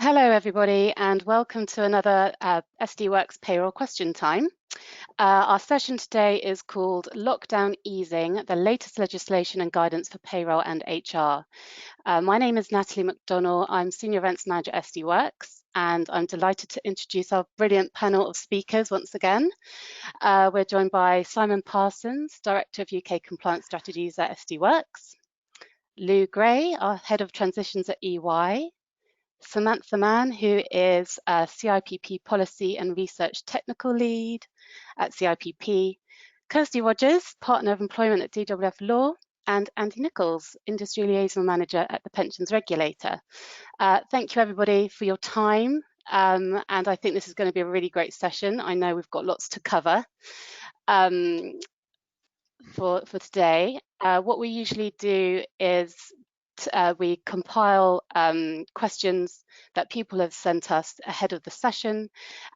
Hello, everybody, and welcome to another SD Works Payroll Question Time. Our session today is called Lockdown Easing, the latest legislation and guidance for payroll and HR. My name is Natalie McDonnell. I'm Senior Events Manager at SD Works, and I'm delighted to introduce our brilliant panel of speakers once again. We're joined by Simon Parsons, Director of UK Compliance Strategies at SD Works, Lou Gray, our Head of Transitions at EY, Samantha Mann, who is a CIPP Policy and Research Technical Lead at CIPP, Kirsty Rogers, Partner of Employment at DWF Law, and Andy Nichols, Industry Liaison Manager at the Pensions Regulator. Thank you, everybody, for your time. And I think this is going to be a really great session. I know we've got lots to cover for today. What we usually do is we compile questions that people have sent us ahead of the session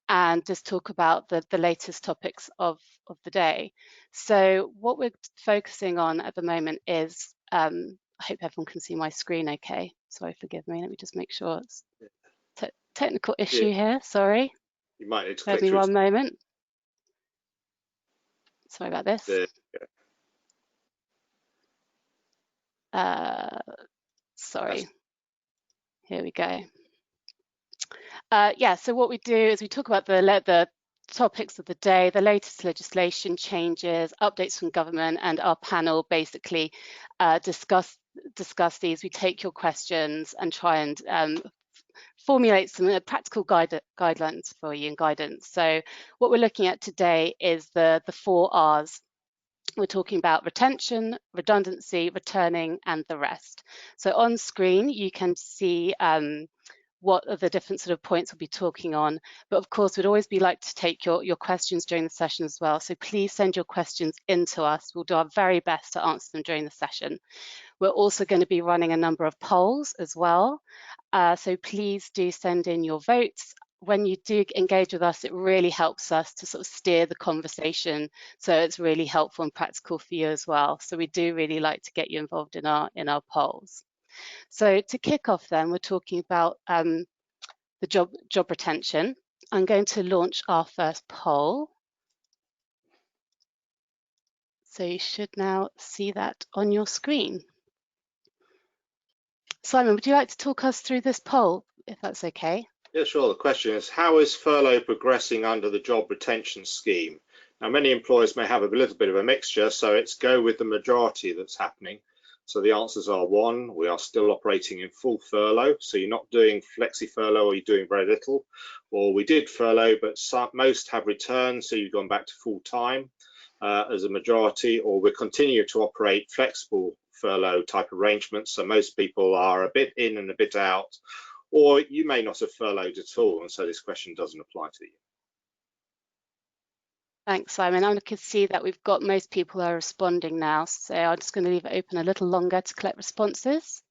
and just talk about the latest topics of the day. So what we're focusing on at the moment is, I hope everyone can see my screen okay. Sorry, forgive me. Let me just make sure it's technical issue here. Sorry. You might need to Give me one moment. Sorry about this. Sorry. Here we go. Yeah, so what we do is we talk about the topics of the day, the latest legislation changes, updates from government, and our panel basically discuss these. We take your questions and try and formulate some practical guidelines for you and guidance. So what we're looking at today is the 4 R's. We're talking about retention, redundancy, returning, and the rest. So on screen, you can see what are the different sort of points we'll be talking on. But of course, we'd always like to take your questions during the session as well. So please send your questions in to us. We'll do our very best to answer them during the session. We're also going to be running a number of polls as well. So please do send in your votes. When you do engage with us, it really helps us to sort of steer the conversation. So it's really helpful and practical for you as well. So we do really like to get you involved in our polls. So to kick off then, we're talking about the job retention. I'm going to launch our first poll. So you should now see that on your screen. Simon, would you like to talk us through this poll, if that's okay? Yeah, sure. The question is, how is furlough progressing under the job retention scheme? Now, many employers may have a little bit of a mixture, so it's go with the majority that's happening. So the answers are 1, we are still operating in full furlough, so you're not doing flexi furlough or you're doing very little, or we did furlough, but most have returned, so you've gone back to full time as a majority, or we continue to operate flexible furlough type arrangements, so most people are a bit in and a bit out, or you may not have furloughed at all, and so this question doesn't apply to you. Thanks, Simon. I can see that we've got most people are responding now, so I'm just going to leave it open a little longer to collect responses.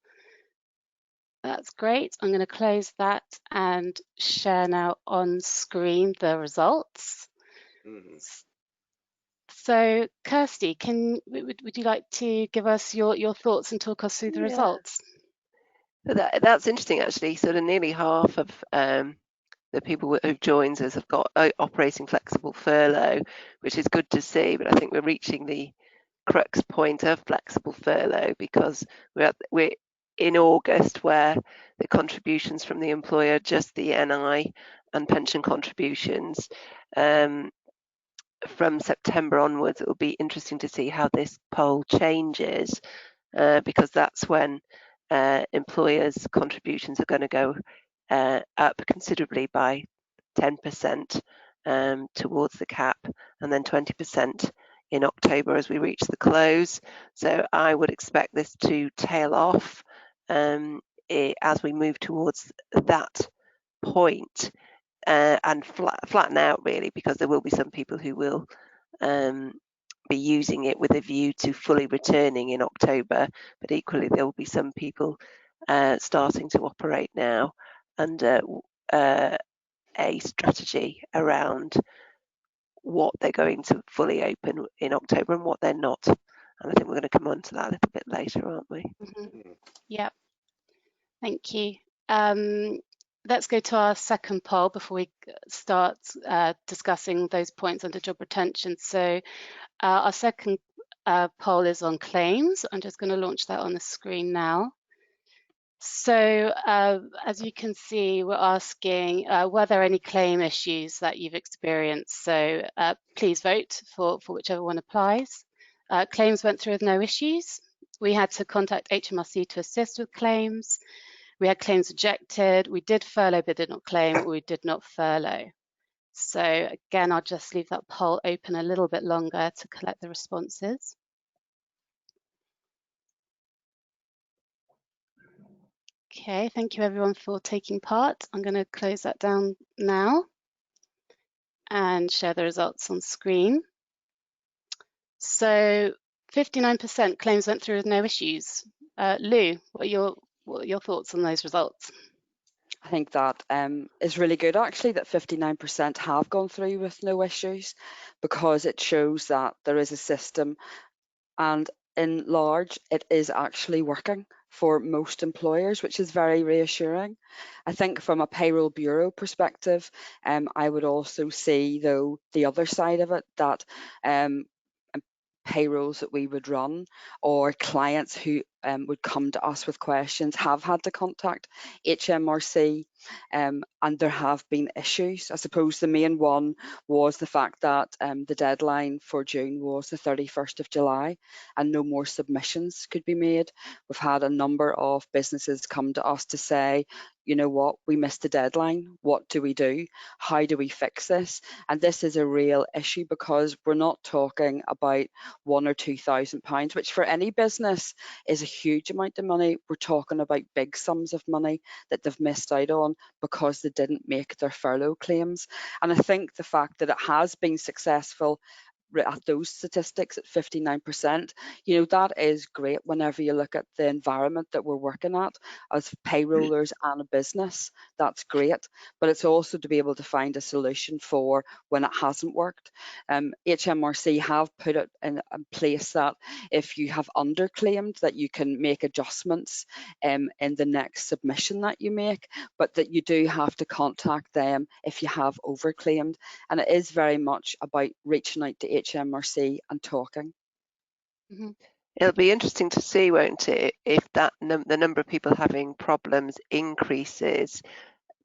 That's great. I'm going to close that and share now on screen the results. So, Kirsty, would you like to give us your thoughts and talk us through the results? That's interesting, actually. Sort of nearly half of the people who've joined us have got operating flexible furlough, which is good to see. But I think we're reaching the crux point of flexible furlough because we're in August, where the contributions from the employer, just the NI and pension contributions. From September onwards, it will be interesting to see how this poll changes, because that's when employers' contributions are going to go up considerably by 10% towards the cap, and then 20% in October as we reach the close. So I would expect this to tail off as we move towards that point and flatten out, really, because there will be some people who will be using it with a view to fully returning in October, but equally there will be some people starting to operate now under a strategy around what they're going to fully open in October and what they're not. And I think we're going to come on to that a little bit later, aren't we? Yeah, thank you. let's go to our second poll before we start discussing those points under job retention. So our second poll is on claims. I'm just going to launch that on the screen now. So as you can see, we're asking, were there any claim issues that you've experienced? So please vote for whichever one applies. Claims went through with no issues. We had to contact HMRC to assist with claims. We had claims rejected. We did furlough but did not claim. We did not furlough. So again, I'll just leave that poll open a little bit longer to collect the responses. Okay, thank you everyone for taking part. I'm going to close that down now and share the results on screen. So 59% claims went through with no issues. Lou, what are your thoughts on those results? I think that is really good actually, that 59% have gone through with no issues, because it shows that there is a system, and in large it is actually working for most employers, which is very reassuring. I think from a payroll bureau perspective, I would also see though the other side of it, that payrolls that we would run or clients who would come to us with questions have had to contact HMRC, and there have been issues. I suppose the main one was the fact that the deadline for June was the 31st of July and no more submissions could be made. We've had a number of businesses come to us to say, you know what, we missed the deadline. What do we do? How do we fix this? And this is a real issue, because we're not talking about £1,000 or £2,000, which for any business is a huge amount of money. We're talking about big sums of money that they've missed out on because they didn't make their furlough claims. And I think the fact that it has been successful at those statistics at 59%, you know, that is great whenever you look at the environment that we're working at as payrollers and a business. That's great, but it's also to be able to find a solution for when it hasn't worked. HMRC have put it in place that if you have underclaimed, that you can make adjustments in the next submission that you make, but that you do have to contact them if you have overclaimed. And it is very much about reaching out to HMRC and talking. Mm-hmm. It'll be interesting to see, won't it, if that the number of people having problems increases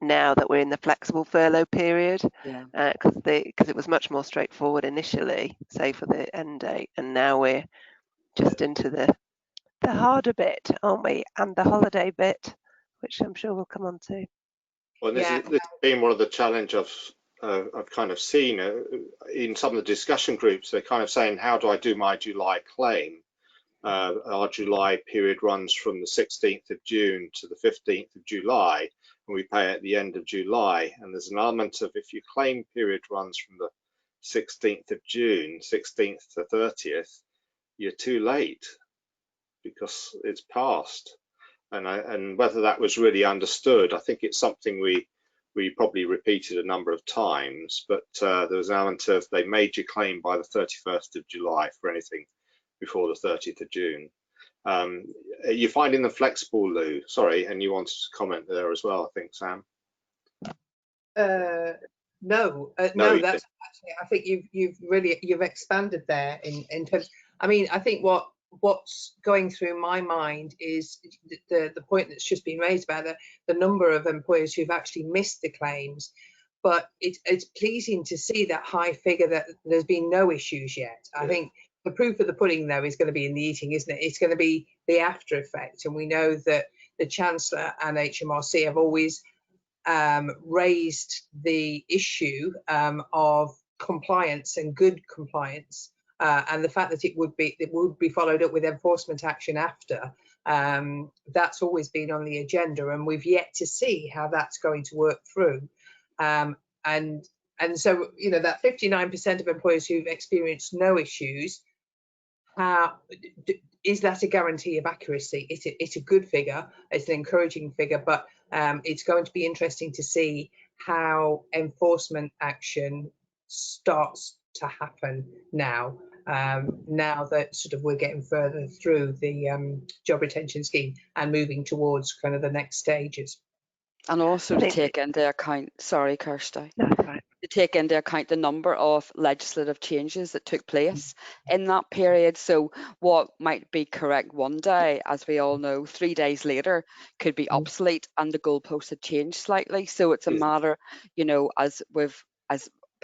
now that we're in the flexible furlough period. Yeah. Because it was much more straightforward initially, say for the end date, and now we're just into the harder bit, aren't we? And the holiday bit, which I'm sure we'll come on to. Well, this has been one of the challenges I've kind of seen in some of the discussion groups. They're kind of saying, how do I do my July claim? Our July period runs from the 16th of June to the 15th of July, and we pay at the end of July. And there's an element of, if your claim period runs from the 16th of June, 16th to 30th, you're too late because it's past. And whether that was really understood, I think it's something we probably repeated a number of times, but there was an element of, they made your claim by the 31st of July for anything before the 30th of June. You're finding them flexible, Lou? Sorry, and you wanted to comment there as well, I think, Sam. No, that's actually, I think you've expanded there in terms. I mean, I think what's going through my mind is the point that's just been raised about the number of employers who've actually missed the claims. But it's pleasing to see that high figure that there's been no issues yet. I think the proof of the pudding, though, is going to be in the eating, isn't it? It's going to be the after effect. And we know that the Chancellor and HMRC have always raised the issue of compliance and good compliance, and the fact that it would be followed up with enforcement action after. That's always been on the agenda, and we've yet to see how that's going to work through. And so, you know, that 59% of employers who've experienced no issues, is that a guarantee of accuracy? It's a good figure, it's an encouraging figure, but it's going to be interesting to see how enforcement action starts to happen now. Now that sort of we're getting further through the job retention scheme and moving towards kind of the next stages. And also to take into account, sorry, Kirsty, No, right. to take into account the number of legislative changes that took place in that period. So what might be correct one day, as we all know, 3 days later could be obsolete and the goalposts had changed slightly. So it's a matter, you know, as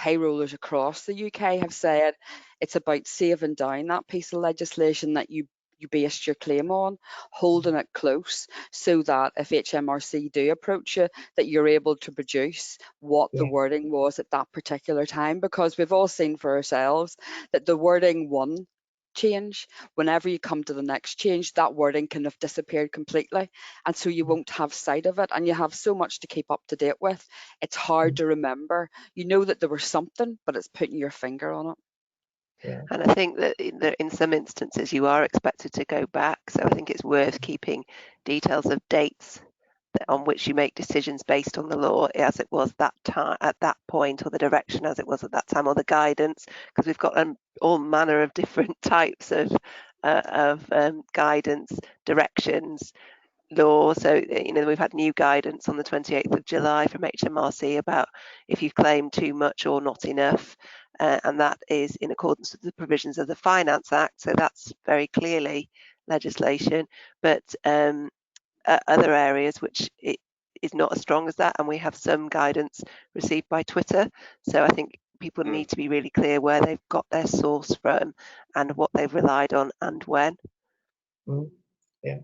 payrollers across the UK have said, it's about saving down that piece of legislation that you based your claim on, holding it close so that if HMRC do approach you, that you're able to produce what the wording was at that particular time, because we've all seen for ourselves that the wording one change, whenever you come to the next change, that wording can have disappeared completely, and so you won't have sight of it, and you have so much to keep up to date with. It's hard to remember. You know that there was something, but it's putting your finger on it. Yeah. And I think that in some instances you are expected to go back, so I think it's worth keeping details of dates on which you make decisions based on the law as it was that time at that point, or the direction as it was at that time, or the guidance, because we've got all manner of different types of guidance, directions, law. So, you know, we've had new guidance on the 28th of July from HMRC about if you've claimed too much or not enough, and that is in accordance with the provisions of the Finance Act. So that's very clearly legislation, but other areas which it is not as strong as that, and we have some guidance received by Twitter. So I think people need to be really clear where they've got their source from and what they've relied on and when. Yeah.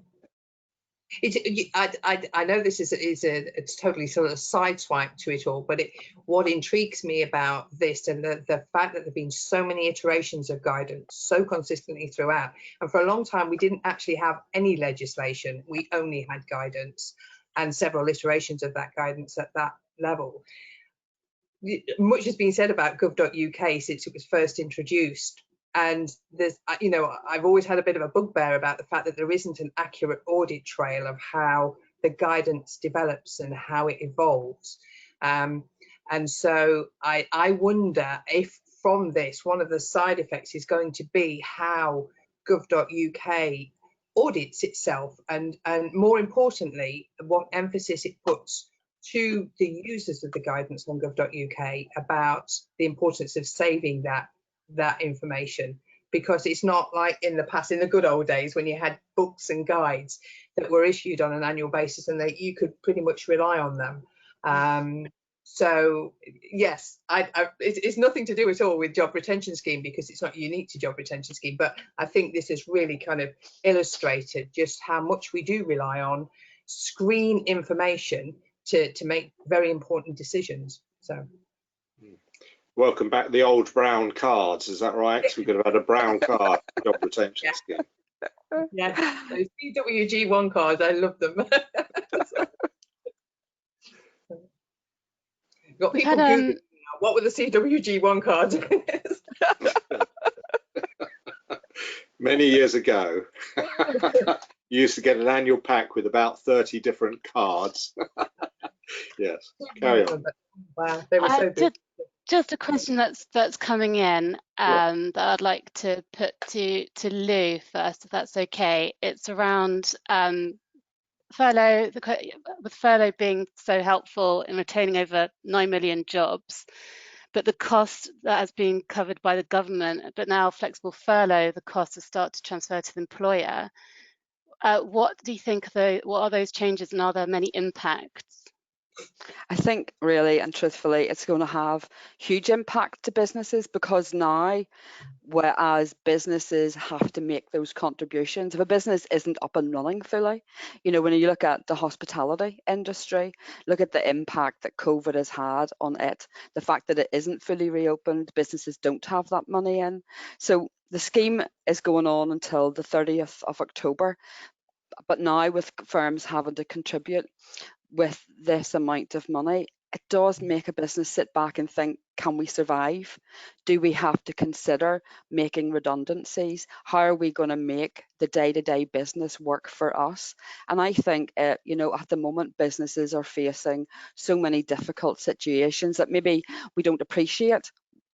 I know this is it's totally sort of sideswipe to it all, but what intrigues me about this and the fact that there have been so many iterations of guidance so consistently throughout, and for a long time we didn't actually have any legislation, we only had guidance and several iterations of that guidance at that level. Much has been said about gov.uk since it was first introduced. And there's, you know, I've always had a bit of a bugbear about the fact that there isn't an accurate audit trail of how the guidance develops and how it evolves. And so I wonder if from this, one of the side effects is going to be how gov.uk audits itself, and more importantly, what emphasis it puts to the users of the guidance on gov.uk about the importance of saving that information, because it's not like in the past, in the good old days, when you had books and guides that were issued on an annual basis and that you could pretty much rely on them. So yes, it's nothing to do at all with job retention scheme, because it's not unique to job retention scheme, but I think this has really kind of illustrated just how much we do rely on screen information to make very important decisions. So welcome back, the old brown cards, is that right? We could have had a brown card job retention scheme. Yeah, those CWG1 cards, I love them. Got people Googling now, what were the CWG1 cards? Many years ago, you used to get an annual pack with about 30 different cards. Yes, carry on. Wow, they were so good. Just a question that's coming in that I'd like to put to Lou first, if that's okay. It's around furlough, with furlough being so helpful in retaining over 9 million jobs, but the cost that has been covered by the government, but now flexible furlough, the cost will start to transfer to the employer. What do you think, what are those changes, and are there many impacts? I think really and truthfully, it's going to have huge impact to businesses, because now, whereas businesses have to make those contributions, if a business isn't up and running fully, you know, when you look at the hospitality industry, look at the impact that COVID has had on it, the fact that it isn't fully reopened, businesses don't have that money in. So the scheme is going on until the 30th of October, but now with firms having to contribute with this amount of money, it does make a business sit back and think, can we survive? Do we have to consider making redundancies? How are we going to make the day-to-day business work for us? And I think, you know, at the moment, businesses are facing so many difficult situations that maybe we don't appreciate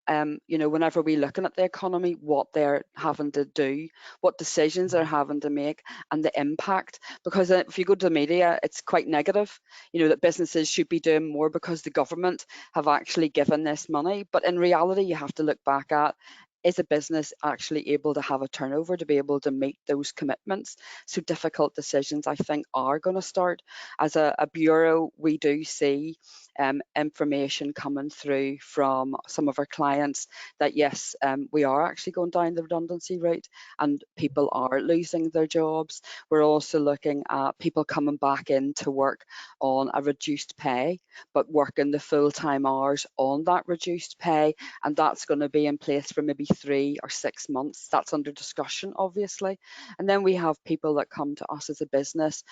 you know, whenever we're looking at the economy, what they're having to do, what decisions they're having to make, and the impact. Because if you go to the media, it's quite negative, you know, that businesses should be doing more because the government have actually given this money. But in reality, you have to look back at, is a business actually able to have a turnover to be able to meet those commitments? So difficult decisions, I think, are going to start. As a bureau, we do see information coming through from some of our clients that yes, we are actually going down the redundancy route and people are losing their jobs. We're also looking at people coming back into work on a reduced pay, but working the full-time hours on that reduced pay, and that's going to be in place for maybe 3 or 6 months. That's under discussion, obviously. And then we have people that come to us as a business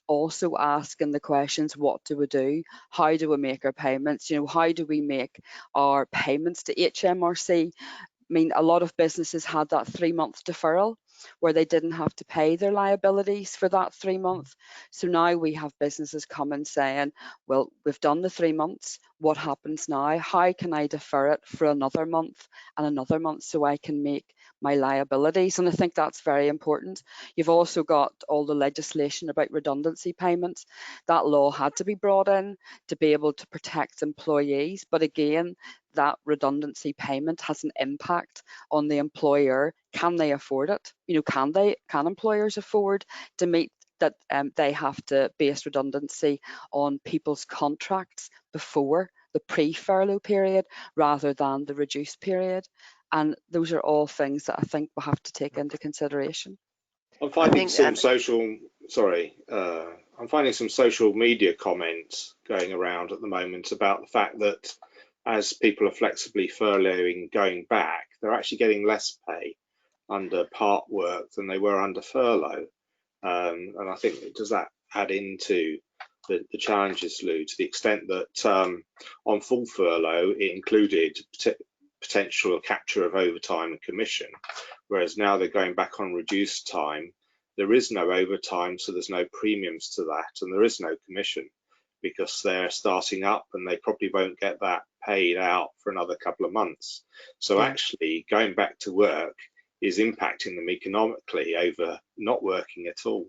also asking the questions, what do we do? How do we make our payments? You know, how do we make our payments to HMRC? I mean, a lot of businesses had that 3-month deferral where they didn't have to pay their liabilities for that 3 months. So now we have businesses coming saying, well, we've done the 3 months. What happens now? How can I defer it for another month and another month so I can make my liabilities? And I think that's very important. You've also got all the legislation about redundancy payments. That law had to be brought in to be able to protect employees. But again, that redundancy payment has an impact on the employer. Can they afford it? You know, can employers afford to meet that they have to base redundancy on people's contracts before the pre-furlough period rather than the reduced period? And those are all things that I think we'll have to take into consideration. I'm finding some I'm finding some social media comments going around at the moment about the fact that as people are flexibly furloughing going back, they're actually getting less pay under part work than they were under furlough. And I think, does that add into the challenges, Lou, to the extent that on full furlough, it included potential capture of overtime and commission, whereas now they're going back on reduced time. There is no overtime, so there's no premiums to that, and there is no commission because they're starting up and they probably won't get that paid out for another couple of months. So actually going back to work is impacting them economically over not working at all.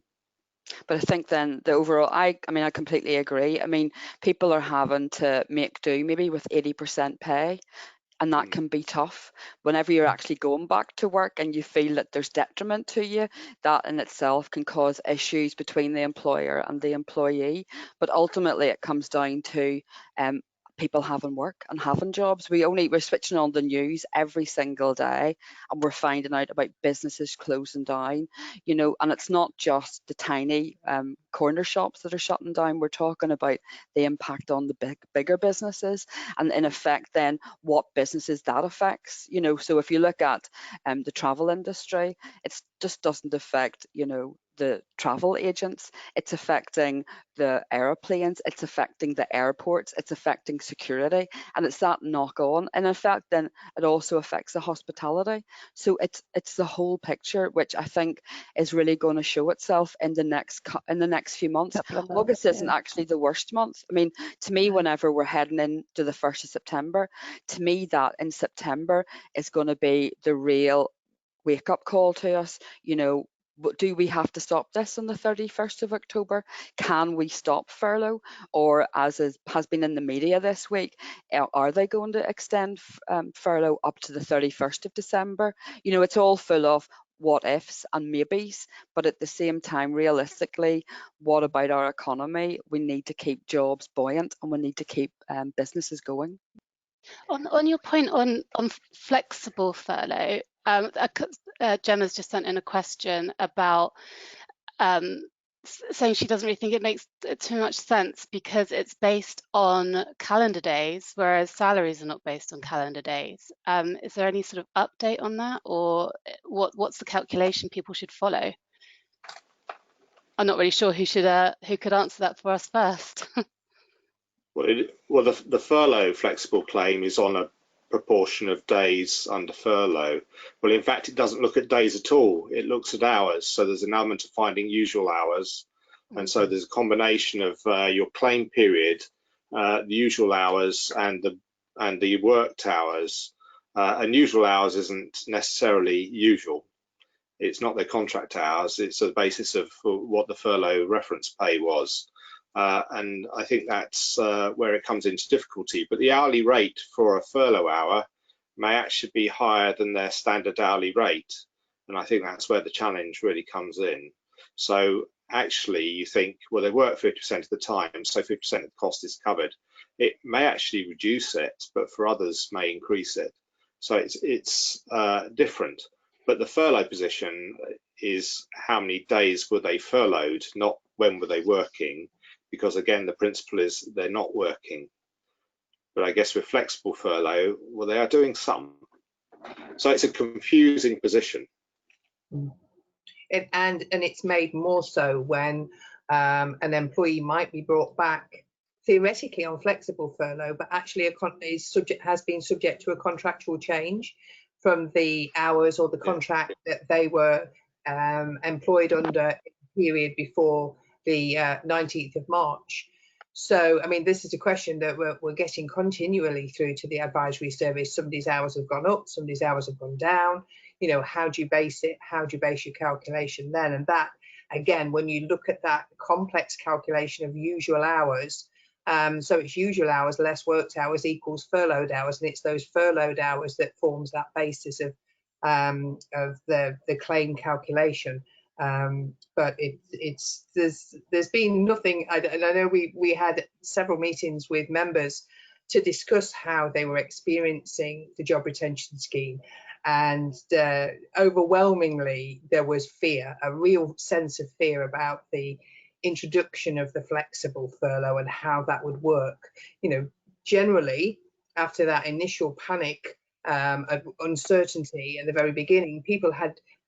But I think then the overall, I mean, I completely agree. I mean, people are having to make do maybe with 80% pay. And that can be tough whenever you're actually going back to work and you feel that there's detriment to you. That in itself can cause issues between the employer and the employee. But ultimately, it comes down to people having work and having jobs. We're switching on the news every single day and we're finding out about businesses closing down, you know, and it's not just the tiny corner shops that are shutting down. We're talking about the impact on the bigger businesses and in effect then what businesses that affects, you know. So if you look at the travel industry, it just doesn't affect, you know, the travel agents, it's affecting the aeroplanes, it's affecting the airports, it's affecting security, and it's that knock on. And in fact, then it also affects the hospitality. So it's the whole picture, which I think is really going to show itself in the next few months. August isn't actually the worst month. I mean, to me, whenever we're heading into the 1st of September, to me that in September is going to be the real wake up call to us, you know. Do we have to stop this on the 31st of October? Can we stop furlough? Or as has been in the media this week, are they going to extend furlough up to the 31st of December? You know, it's all full of what ifs and maybes, but at the same time, realistically, what about our economy? We need to keep jobs buoyant and we need to keep businesses going. On your point on flexible furlough, Gemma's just sent in a question about saying she doesn't really think it makes too much sense because it's based on calendar days, whereas salaries are not based on calendar days. Is there any sort of update on that, or what's the calculation people should follow? I'm not really sure who could answer that for us first. Well, the furlough flexible claim is on a proportion of days under furlough. Well, in fact, it doesn't look at days at all. It looks at hours. So there's an element of finding usual hours. And so there's a combination of your claim period, the usual hours and the worked hours. Unusual hours isn't necessarily usual. It's not their contract hours, it's the basis of what the furlough reference pay was. And I think that's where it comes into difficulty. But the hourly rate for a furlough hour may actually be higher than their standard hourly rate. And I think that's where the challenge really comes in. So actually you think, well, they work 50% of the time, so 50% of the cost is covered. It may actually reduce it, but for others may increase it. So it's different. But the furlough position is how many days were they furloughed, not when were they working, because again, the principle is they're not working. But I guess with flexible furlough, well, they are doing some. So it's a confusing position. And it's made more so when an employee might be brought back theoretically on flexible furlough, but actually has been subject to a contractual change from the hours or the contract that they were employed under in the period before the 19th of March. So, I mean, this is a question that we're getting continually through to the advisory service. Somebody's hours have gone up, somebody's hours have gone down. You know, how do you base it? How do you base your calculation then? And that, again, when you look at that complex calculation of usual hours, so it's usual hours less worked hours equals furloughed hours, and it's those furloughed hours that forms that basis of the claim calculation. But there's been nothing, and I know we had several meetings with members to discuss how they were experiencing the job retention scheme, and overwhelmingly there was fear, a real sense of fear about the introduction of the flexible furlough and how that would work. You know, generally after that initial panic of uncertainty at the very beginning,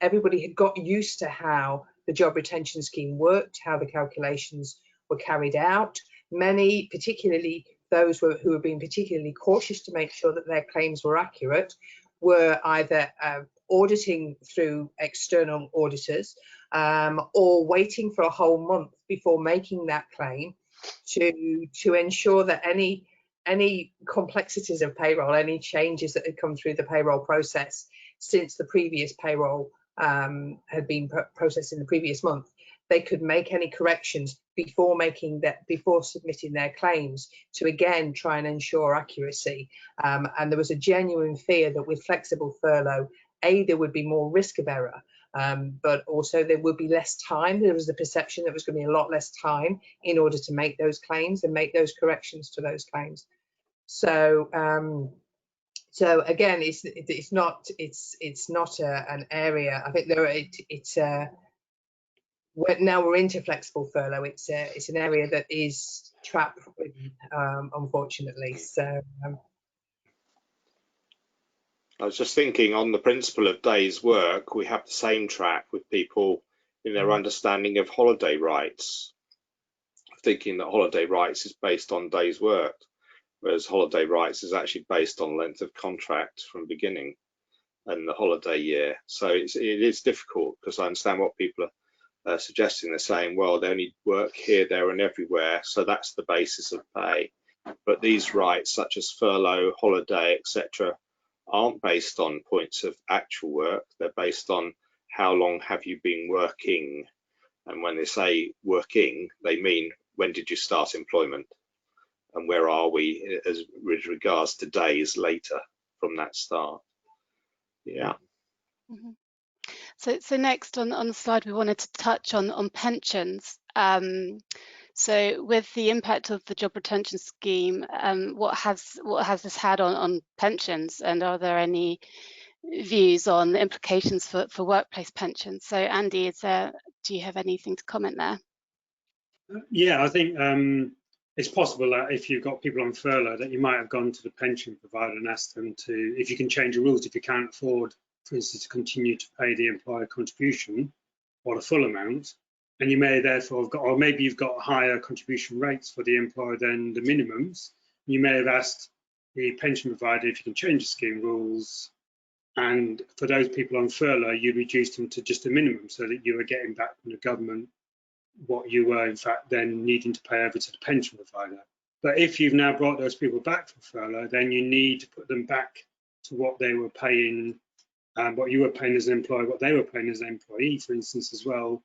everybody had got used to how the job retention scheme worked, how the calculations were carried out. Many, particularly those who were being particularly cautious to make sure that their claims were accurate, were either auditing through external auditors or waiting for a whole month before making that claim to ensure that any complexities of payroll, any changes that had come through the payroll process since the previous payroll had been processed in the previous month, they could make any corrections before submitting their claims to again try and ensure accuracy. And there was a genuine fear that with flexible furlough, there would be more risk of error, but also there would be less time. There was the perception that there was going to be a lot less time in order to make those claims and make those corrections to those claims. So again, it's not an area. I think now we're into flexible furlough. It's an area that is trap ridden, unfortunately. So. I was just thinking on the principle of days work, we have the same track with people in their understanding of holiday rights, thinking that holiday rights is based on days worked, whereas holiday rights is actually based on length of contract from beginning and the holiday year. So it is difficult because I understand what people are suggesting. They're saying, well, they only work here, there and everywhere, so that's the basis of pay. But these rights such as furlough, holiday, etc., aren't based on points of actual work. They're based on how long have you been working. And when they say working, they mean when did you start employment and where are we as with regards to days later from that start. Yeah. Mm-hmm. So next on the slide, we wanted to touch on pensions. So with the impact of the job retention scheme, what has this had on pensions, and are there any views on the implications for workplace pensions? So Andy, do you have anything to comment there? Yeah, I think it's possible that if you've got people on furlough that you might have gone to the pension provider and asked them to, if you can change the rules, if you can't afford, for instance, to continue to pay the employer contribution or the full amount, and you may therefore have got, or maybe you've got higher contribution rates for the employer than the minimums, you may have asked the pension provider if you can change the scheme rules, and for those people on furlough, you reduce them to just a minimum so that you are getting back from the government what you were in fact then needing to pay over to the pension provider. But if you've now brought those people back from furlough, then you need to put them back to what they were paying, what you were paying as an employer, what they were paying as an employee, for instance, as well,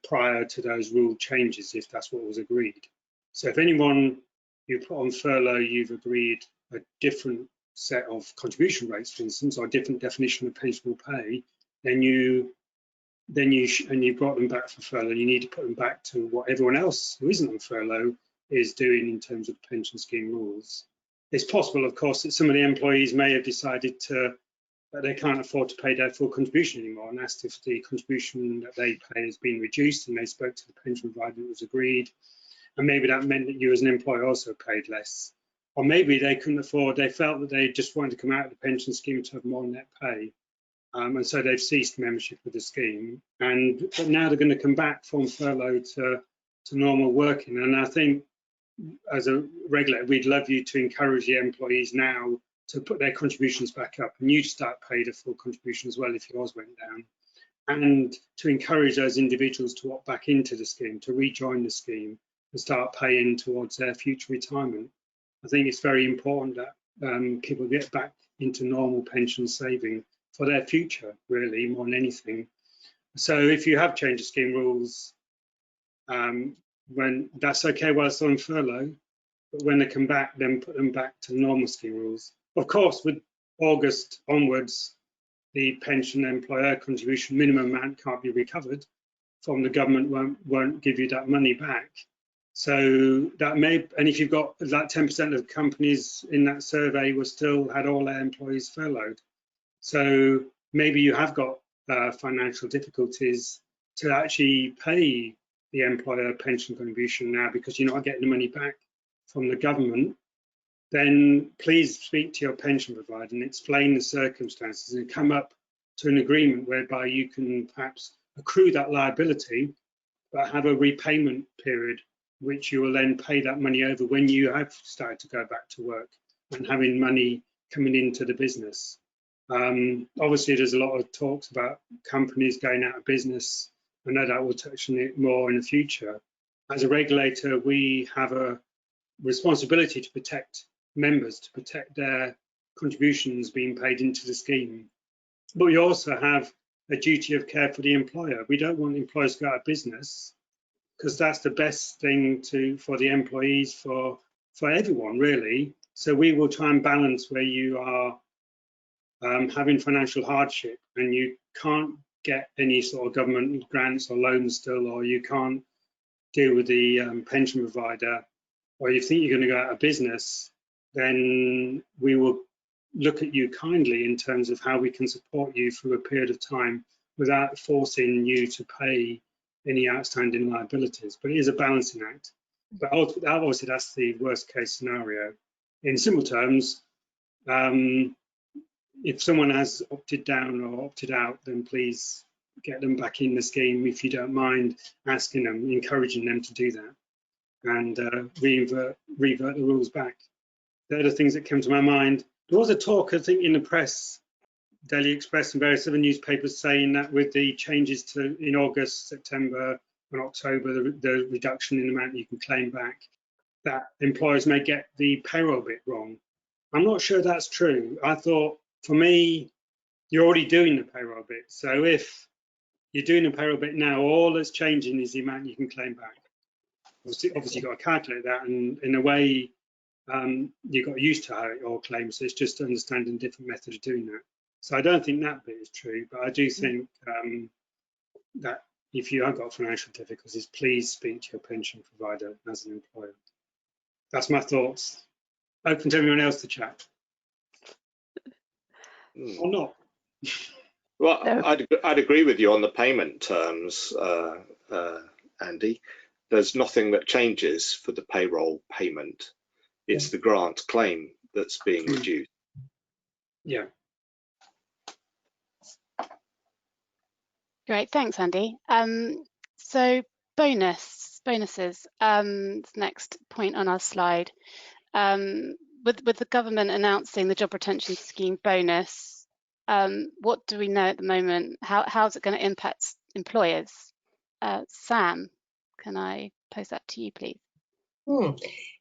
prior to those rule changes, if that's what was agreed. So if anyone you put on furlough, you've agreed a different set of contribution rates, for instance, or a different definition of pensionable pay, then you brought them back for furlough, you need to put them back to what everyone else who isn't on furlough is doing in terms of pension scheme rules. It's possible, of course, that some of the employees may have decided that they can't afford to pay their full contribution anymore and asked if the contribution that they pay has been reduced, and they spoke to the pension provider, it was agreed. And maybe that meant that you as an employer also paid less. Or maybe they couldn't afford, they felt that they just wanted to come out of the pension scheme to have more net pay. And so they've ceased membership with the scheme. But now they're going to come back from furlough to normal working. And I think as a regulator, we'd love you to encourage the employees now to put their contributions back up, and you start paying the full contribution as well if yours went down, and to encourage those individuals to opt back into the scheme, to rejoin the scheme and start paying towards their future retirement. I think it's very important that people get back into normal pension saving for their future, really, more than anything. So if you have changed the scheme rules, when that's okay while it's on furlough, but when they come back, then put them back to normal scheme rules. Of course, with August onwards, the pension employer contribution minimum amount can't be recovered from the government, won't give you that money back. So that may, and if you've got that 10% of companies in that survey were still had all their employees furloughed. So maybe you have got financial difficulties to actually pay the employer pension contribution now because you're not getting the money back from the government. Then please speak to your pension provider and explain the circumstances and come up to an agreement whereby you can perhaps accrue that liability, but have a repayment period, which you will then pay that money over when you have started to go back to work and having money coming into the business. Obviously, there's a lot of talks about companies going out of business. I know that we'll touch on it more in the future. As a regulator, we have a responsibility to protect members, to protect their contributions being paid into the scheme. But we also have a duty of care for the employer. We don't want employers to go out of business because that's the best thing for the employees, for everyone, really. So we will try and balance where you are having financial hardship and you can't get any sort of government grants or loans still, or you can't deal with the pension provider, or you think you're going to go out of business, then we will look at you kindly in terms of how we can support you through a period of time without forcing you to pay any outstanding liabilities. But it is a balancing act. But obviously that's the worst case scenario. In simple terms, if someone has opted down or opted out, then please get them back in the scheme if you don't mind asking them, encouraging them to do that, and revert the rules back. They're the things that came to my mind. There was a talk, I think, in the press, Daily Express and various other newspapers, saying that with the changes in August, September and October, the reduction in the amount you can claim back, that employers may get the payroll bit wrong. I'm not sure that's true. I thought, for me, you're already doing the payroll bit. So if you're doing the payroll bit now, all that's changing is the amount you can claim back. Obviously you've got to calculate that, and in a way, you got used to how it all claims. So it's just understanding a different method of doing that. So I don't think that bit is true, but I do think that if you have got financial difficulties, please speak to your pension provider as an employer. That's my thoughts. Open to everyone else to chat. Or not. Well, I'd agree with you on the payment terms, Andy. There's nothing that changes for the payroll payment. It's the grant claim that's being reduced. Yeah. Great, thanks, Andy. So bonuses. Next point on our slide. With the government announcing the job retention scheme bonus, what do we know at the moment? How's it going to impact employers? Sam, can I pose that to you, please?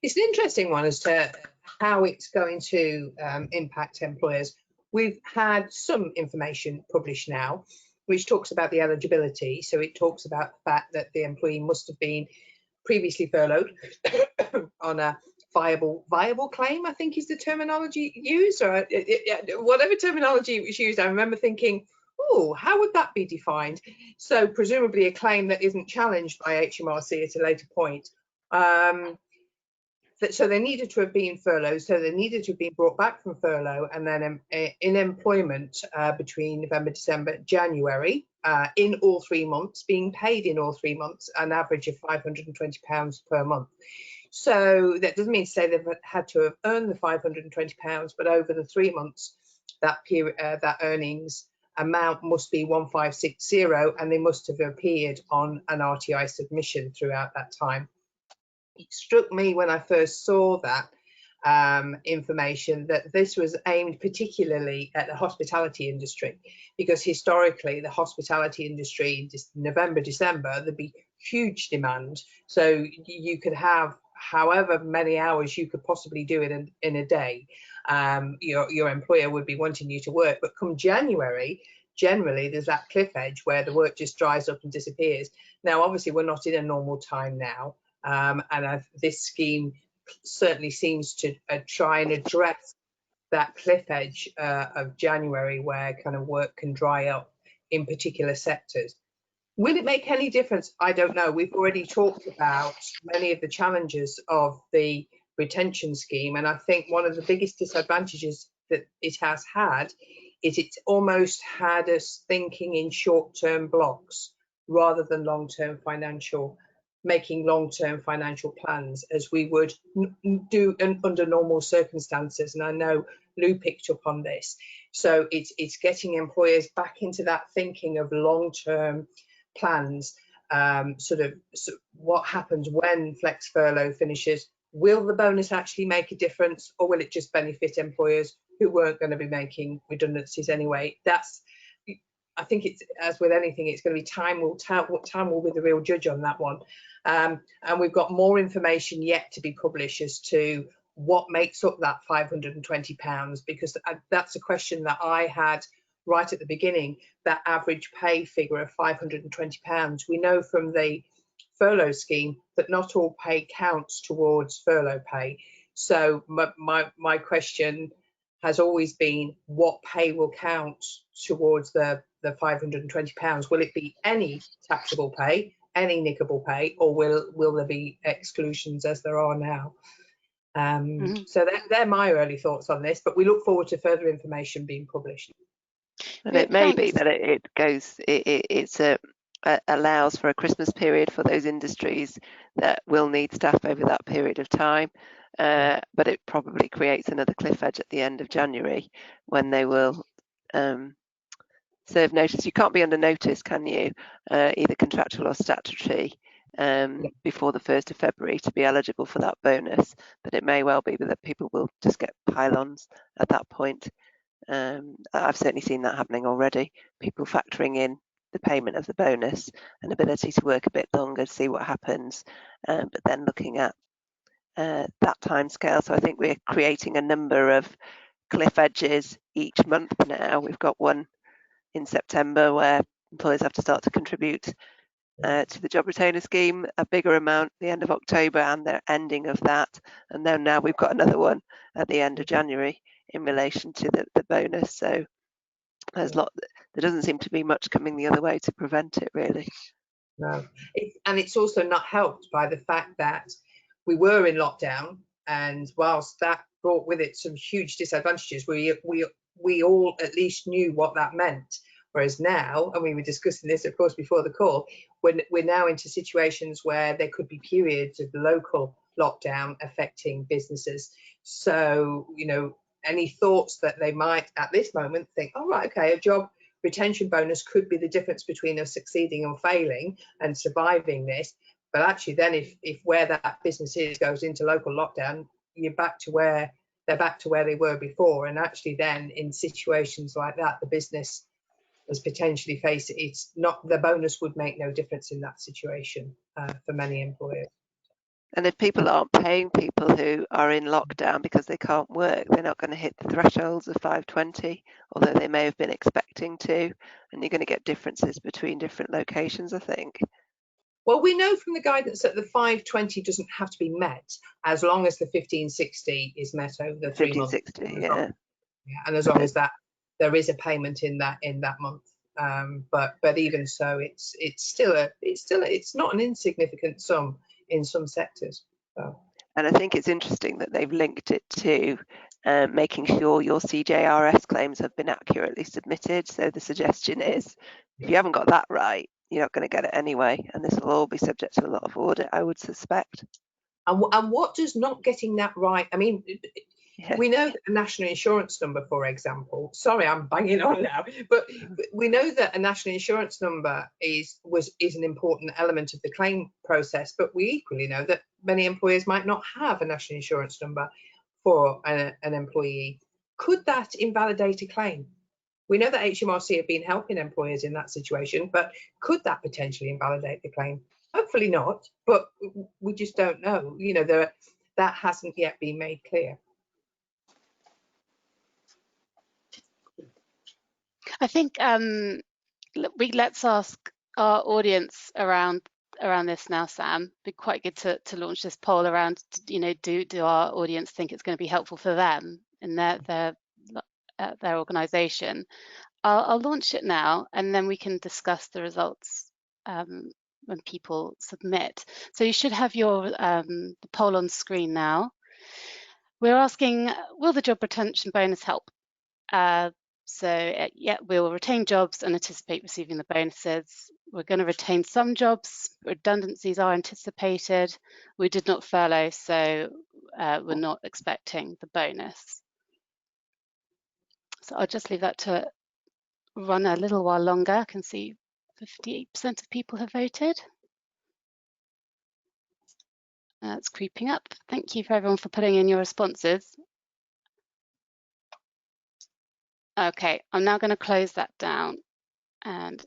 It's an interesting one as to how it's going to impact employers. we've had some information published now, which talks about the eligibility. So it talks about the fact that the employee must have been previously furloughed on a viable claim, I think is the terminology used, or whatever terminology was used. I remember thinking, oh, how would that be defined? So presumably a claim that isn't challenged by HMRC at a later point. So they needed to have been furloughed, so they needed to have been brought back from furlough and then in employment between November, December, January, in all 3 months, being paid in all 3 months, an average of £520 per month. So that doesn't mean to say they've had to have earned the £520, but over the 3 months, that period, that earnings amount must be 1560, and they must have appeared on an RTI submission throughout that time. It struck me when I first saw that information that this was aimed particularly at the hospitality industry, because historically the hospitality industry in November, December, there'd be huge demand. So you could have however many hours you could possibly do it in a day. Your employer would be wanting you to work, but come January, generally there's that cliff edge where the work just dries up and disappears. Now, obviously, we're not in a normal time now. This scheme certainly seems to try and address that cliff edge of January where kind of work can dry up in particular sectors. Will it make any difference? I don't know. We've already talked about many of the challenges of the retention scheme, and I think one of the biggest disadvantages that it has had is it's almost had us thinking in short-term blocks rather than long-term financial, making long-term financial plans as we would do under normal circumstances. And I know Lou picked up on this. So it's getting employers back into that thinking of long-term plans. So what happens when flex furlough finishes? Will the bonus actually make a difference, or will it just benefit employers who weren't going to be making redundancies anyway? I think it's, as with anything, it's going to be time will be the real judge on that one. And we've got more information yet to be published as to what makes up that £520, because that's a question that I had right at the beginning, that average pay figure of £520. We know from the furlough scheme that not all pay counts towards furlough pay. So my question has always been, what pay will count towards the £520? Will it be any taxable pay, any nickable pay, or will there be exclusions as there are now? So they're my early thoughts on this, but we look forward to further information being published. And it may be that it allows for a Christmas period for those industries that will need staff over that period of time. But it probably creates another cliff edge at the end of January when they will serve notice. You can't be under notice, can you, either contractual or statutory, before the 1st of February to be eligible for that bonus. But it may well be that people will just get pile-ons at that point. I've certainly seen that happening already, people factoring in the payment of the bonus and ability to work a bit longer to see what happens, but then looking at that time scale. So I think we're creating a number of cliff edges each month now. We've got one in September where employers have to start to contribute to the job retainer scheme, a bigger amount at the end of October and the ending of that. And then now we've got another one at the end of January in relation to the bonus. So there doesn't seem to be much coming the other way to prevent it, really. No, and it's also not helped by the fact that we were in lockdown, and whilst that brought with it some huge disadvantages, we all at least knew what that meant. Whereas now, and we were discussing this, of course, before the call, when we're now into situations where there could be periods of local lockdown affecting businesses. So, any thoughts that they might at this moment think, oh, right, okay, a job retention bonus could be the difference between us succeeding and failing and surviving this. But actually then if where that business goes into local lockdown, they're back to where they were before. And actually then in situations like that, the business has potentially faced it. It's not, the bonus would make no difference in that situation for many employers. And if people aren't paying people who are in lockdown because they can't work, they're not going to hit the thresholds of 520, although they may have been expecting to, and you're going to get differences between different locations, I think. Well, we know from the guidance that the 520 doesn't have to be met as long as the 1560 is met over the 3 months. 1560, yeah. And as long as that there is a payment in that month. But even so, it's not an insignificant sum in some sectors. So. And I think it's interesting that they've linked it to making sure your CJRS claims have been accurately submitted. So the suggestion is, if you haven't got that right, you're not going to get it anyway. And this will all be subject to a lot of audit, I would suspect. And what does not getting that right? I mean, yeah. We know that a national insurance number, for example, sorry, I'm banging on now, but we know that a national insurance number is an important element of the claim process, but we equally know that many employers might not have a national insurance number for an employee. Could that invalidate a claim? We know that HMRC have been helping employers in that situation, but could that potentially invalidate the claim? Hopefully not, but we just don't know. You know, that hasn't yet been made clear. I think let's ask our audience around this now, Sam. It'd be quite good to launch this poll around, you know, do our audience think it's going to be helpful for them in their organisation? I'll launch it now, and then we can discuss the results when people submit. So you should have your the poll on screen now. We're asking, will the job retention bonus help? Yeah, we will retain jobs and anticipate receiving the bonuses. We're going to retain some jobs. Redundancies are anticipated. We did not furlough, so we're not expecting the bonus. So I'll just leave that to run a little while longer. I can see 58% of people have voted. It's creeping up. Thank you for everyone for putting in your responses. Okay, I'm now going to close that down and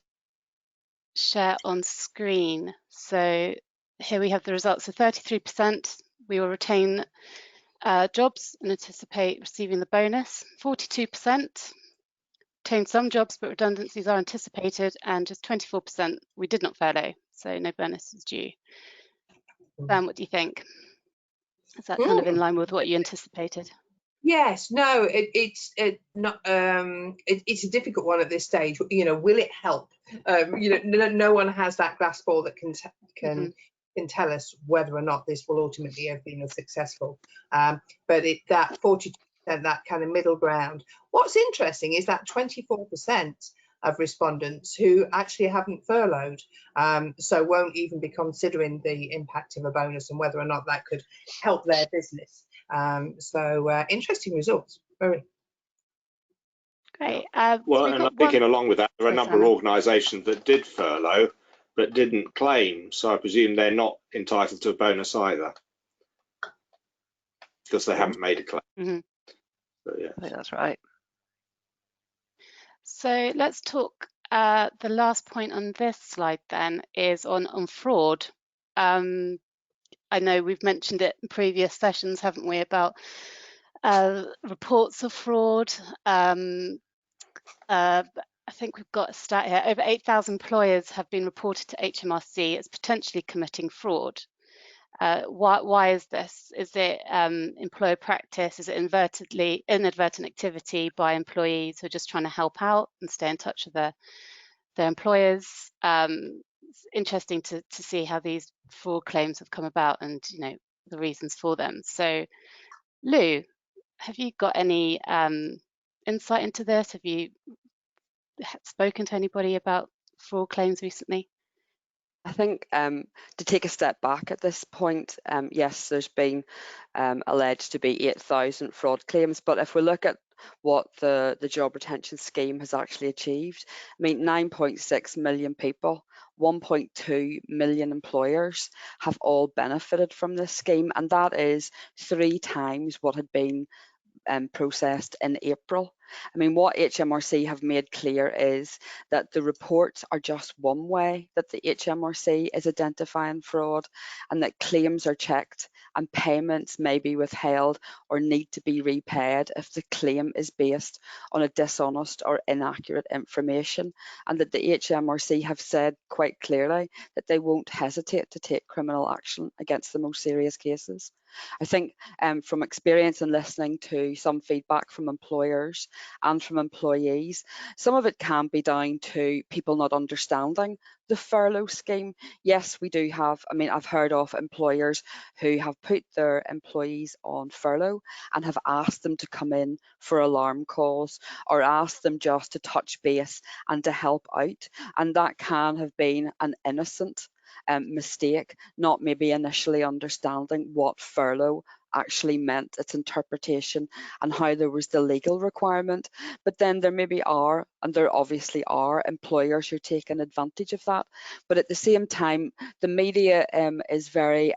share on screen. So here we have the results. So 33% we will retain jobs and anticipate receiving the bonus. 42% retain some jobs but redundancies are anticipated, and just 24% we did not furlough, so no bonus is due. Sam, what do you think? Is that kind of in line with what you anticipated? Yes, no, it's a difficult one at this stage. You know, will it help? You know, no one has that glass ball that can tell us whether or not this will ultimately have been successful. But that 42%, that kind of middle ground. What's interesting is that 24% of respondents who actually haven't furloughed, so won't even be considering the impact of a bonus and whether or not that could help their business. So interesting results. Very great. Well, and I'm thinking along with that, there are a number of organisations that did furlough but didn't claim, so I presume they're not entitled to a bonus either because they haven't made a claim. Mm-hmm. So, yeah. I think that's right. So let's talk. The last point on this slide then is on fraud. I know we've mentioned it in previous sessions, haven't we, about reports of fraud. I think we've got a stat here. Over 8,000 employers have been reported to HMRC as potentially committing fraud. Why is this? Is it employer practice? Is it inadvertent activity by employees who are just trying to help out and stay in touch with their employers? It's interesting to see how these fraud claims have come about and, you know, the reasons for them. So, Lou, have you got any insight into this? Have you spoken to anybody about fraud claims recently? I think to take a step back at this point, yes, there's been alleged to be 8,000 fraud claims, but if we look at what the job retention scheme has actually achieved, I mean, 9.6 million people, 1.2 million employers have all benefited from this scheme, and that is 3 times what had been processed in April. I mean, what HMRC have made clear is that the reports are just one way that the HMRC is identifying fraud, and that claims are checked and payments may be withheld or need to be repaid if the claim is based on a dishonest or inaccurate information, and that the HMRC have said quite clearly that they won't hesitate to take criminal action against the most serious cases. I think from experience and listening to some feedback from employers and from employees, some of it can be down to people not understanding the furlough scheme. Yes, we do have, I mean, I've heard of employers who have put their employees on furlough and have asked them to come in for alarm calls or asked them just to touch base and to help out. And that can have been an innocent mistake, not maybe initially understanding what furlough actually meant, its interpretation and how there was the legal requirement. But then there maybe are, and there obviously are, employers who are taking advantage of that. But at the same time, the media is very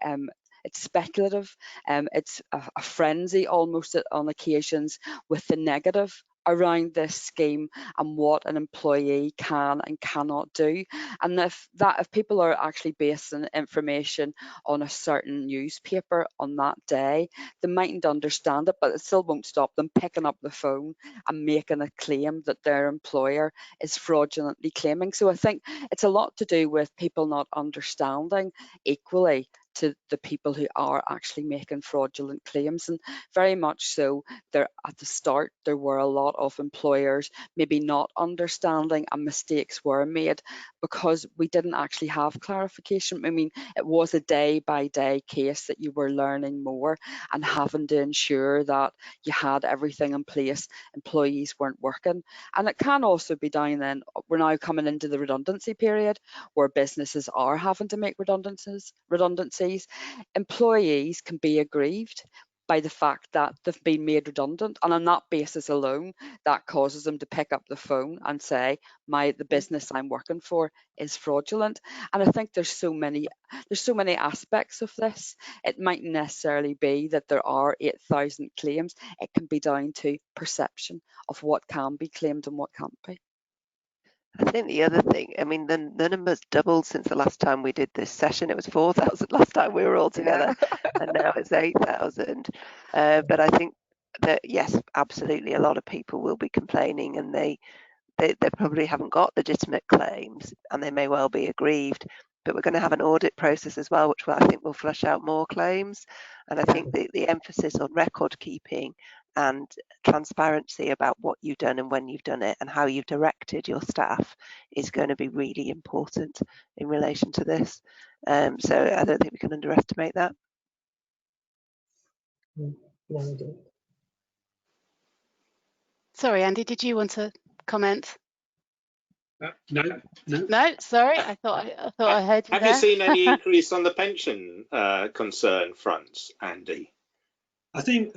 it's speculative, it's a frenzy almost on occasions with the negative around this scheme and what an employee can and cannot do. And if people are actually basing information on a certain newspaper on that day, they mightn't understand it, but it still won't stop them picking up the phone and making a claim that their employer is fraudulently claiming. So I think it's a lot to do with people not understanding equally to the people who are actually making fraudulent claims. And very much so, there at the start there were a lot of employers maybe not understanding and mistakes were made because we didn't actually have clarification. I mean, it was a day-by-day case that you were learning more and having to ensure that you had everything in place, employees weren't working. And it can also be down then, we're now coming into the redundancy period where businesses are having to make redundancies. Employees can be aggrieved by the fact that they've been made redundant, and on that basis alone, that causes them to pick up the phone and say, the business I'm working for is fraudulent. And I think there's so many aspects of this. It mightn't necessarily be that there are 8,000 claims. It can be down to perception of what can be claimed and what can't be. I think the other thing, I mean, the number's doubled since the last time we did this session. It was 4,000 last time we were all together, and now it's 8,000. But I think that, yes, absolutely, a lot of people will be complaining, and they probably haven't got legitimate claims, and they may well be aggrieved. But we're going to have an audit process as well, which I think will flush out more claims. And I think the emphasis on record keeping and transparency about what you've done and when you've done it and how you've directed your staff is going to be really important in relation to this. So I don't think we can underestimate that. Sorry, Andy, did you want to comment? No. Sorry, I thought I heard you. Have you seen any increase on the pension concern front, Andy? I think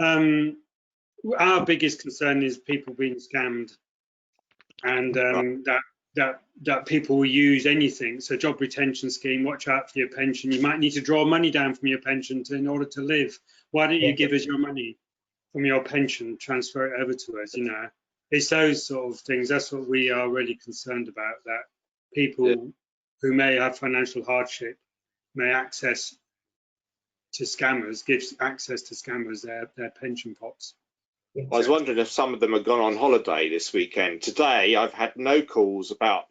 our biggest concern is people being scammed, and that people will use anything. So job retention scheme, watch out for your pension. You might need to draw money down from your pension in order to live. Why don't you give us your money from your pension, transfer it over to us? You know, it's those sort of things. That's what we are really concerned about, that people who may have financial hardship may access to scammers, gives access to scammers their pension pots. I was wondering if some of them have gone on holiday this weekend. Today, I've had no calls about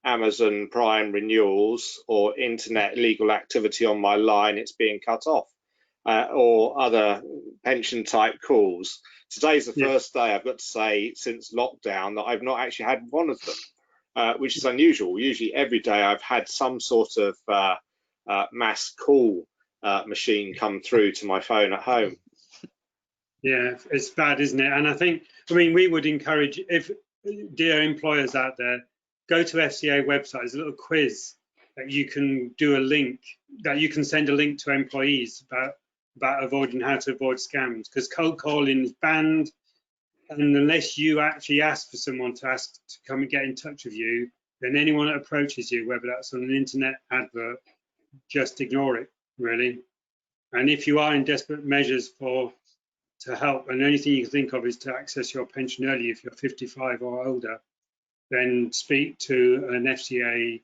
Amazon Prime renewals or internet legal activity on my line. It's being cut off, or other pension type calls. Today's the first day, I've got to say, since lockdown that I've not actually had one of them, which is unusual. Usually every day I've had some sort of mass call machine come through to my phone at home. Yeah, it's bad, isn't it? And I mean, we would encourage, if dear employers out there, go to FCA website. There's a little quiz that you can do that you can send a link to employees about avoiding how to avoid scams, because cold calling is banned, and unless you actually ask for someone to come and get in touch with you, then anyone that approaches you, whether that's on an internet advert, just ignore it, really. And if you are in desperate measures to help. And the only thing you can think of is to access your pension early if you're 55 or older. Then speak to an FCA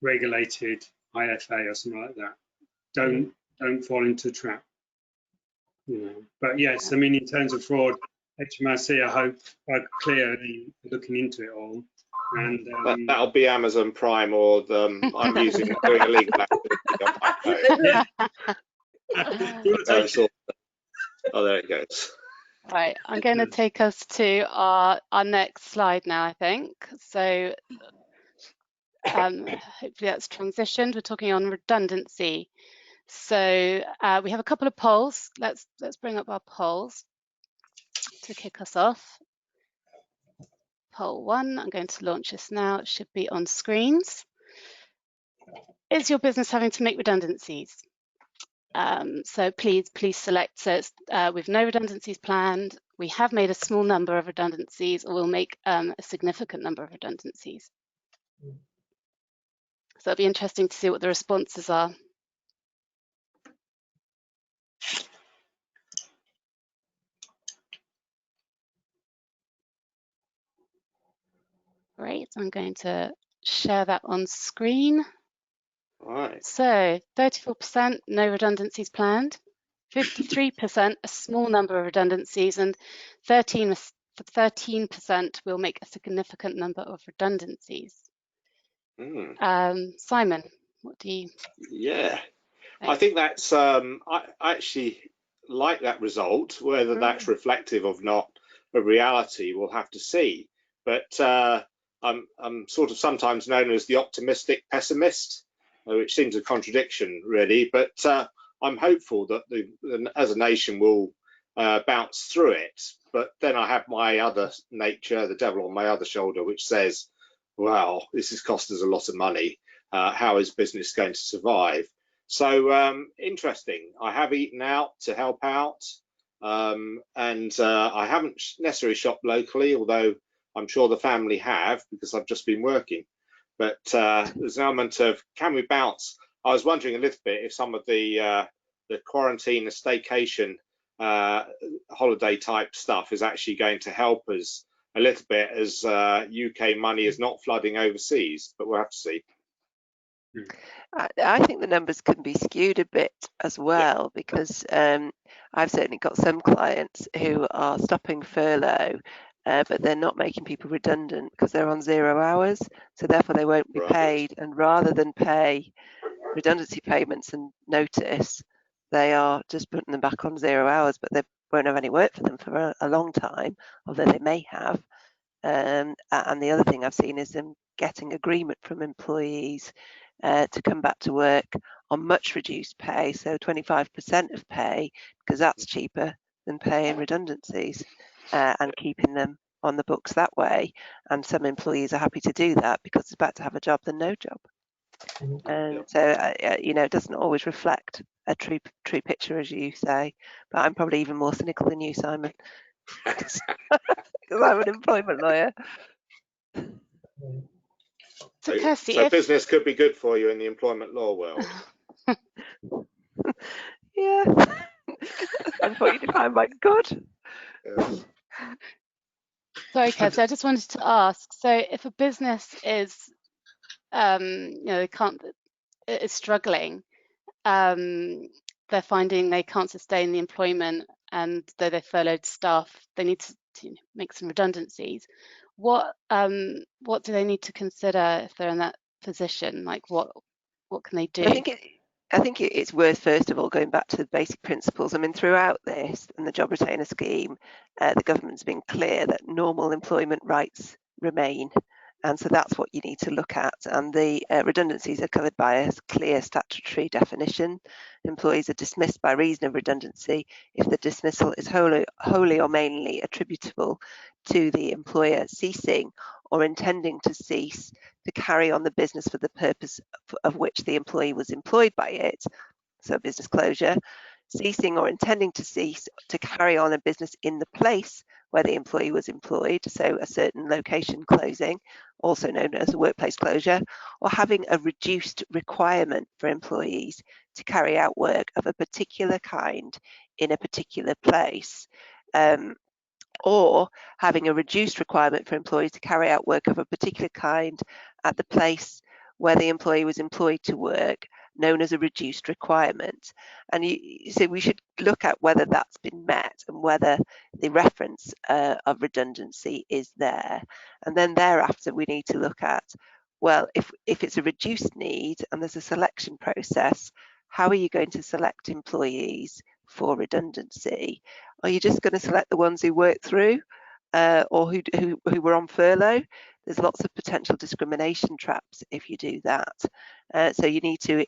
regulated IFA or something like that. Don't fall into the trap. But yes, I mean, in terms of fraud, HMRC, I hope, are clearly looking into it all. And that'll be Amazon Prime, or I'm doing illegal activity on my phone. Oh, there it goes. Right, I'm going to take us to our next slide now, I think. So hopefully that's transitioned. We're talking on redundancy. So we have a couple of polls. Let's bring up our polls to kick us off. Poll 1, I'm going to launch this now. It should be on screens. Is your business having to make redundancies? So please select. So with no redundancies planned, we have made a small number of redundancies, or we'll make a significant number of redundancies. So it'll be interesting to see what the responses are. Great, I'm going to share that on screen. Right. So 34% no redundancies planned, 53% a small number of redundancies, and 13% will make a significant number of redundancies. Simon, what do you think? I think that's I actually like that result. Whether that's reflective of not a reality, we'll have to see. But I'm sort of sometimes known as the optimistic pessimist, which seems a contradiction really, but I'm hopeful that as a nation we'll bounce through it. But then I have my other nature, the devil on my other shoulder, which says, wow, this has cost us a lot of money. How is business going to survive? So interesting. I have eaten out to help out, and I haven't necessarily shopped locally, although I'm sure the family have, because I've just been working. But there's an element of, can we bounce? I was wondering a little bit if some of the quarantine, the staycation, holiday type stuff is actually going to help us a little bit, as UK money is not flooding overseas, but we'll have to see. I think the numbers can be skewed a bit as well, because I've certainly got some clients who are stopping furlough, but they're not making people redundant because they're on 0 hours, so therefore they won't be paid. And rather than pay redundancy payments and notice, they are just putting them back on 0 hours, but they won't have any work for them for a long time, although they may have. And the other thing I've seen is them getting agreement from employees to come back to work on much reduced pay, so 25% of pay, because that's cheaper than paying redundancies, and keeping them on the books that way. And some employees are happy to do that because it's better to have a job than no job. And so, it doesn't always reflect a true picture, as you say. But I'm probably even more cynical than you, Simon, because I'm an employment lawyer. So Kirsty, so business could be good for you in the employment law world. Yeah. Depends what you define by good. Sorry, Kirsty, I just wanted to ask, so if a business is is struggling, they're finding they can't sustain the employment, and though they furloughed staff, they need to make some redundancies. What do they need to consider if they're in that position? Like what can they do? I think it's worth, first of all, going back to the basic principles. I mean, throughout this and the job retainer scheme, the government's been clear that normal employment rights remain. And so that's what you need to look at. And the redundancies are covered by a clear statutory definition. Employees are dismissed by reason of redundancy if the dismissal is wholly or mainly attributable to the employer ceasing or intending to cease to carry on the business for the purpose of which the employee was employed by it. So business closure, ceasing or intending to cease to carry on a business in the place where the employee was employed, so a certain location closing, also known as a workplace closure, or having a reduced requirement for employees to carry out work of a particular kind in a particular place. Or having a reduced requirement for employees to carry out work of a particular kind at the place where the employee was employed to work, known as a reduced requirement. And so we should look at whether that's been met and whether the reference of redundancy is there. And then thereafter, we need to look at, well, if it's a reduced need and there's a selection process, how are you going to select employees for redundancy? Are you just going to select the ones who worked through or who were on furlough? There's lots of potential discrimination traps if you do that. So you need to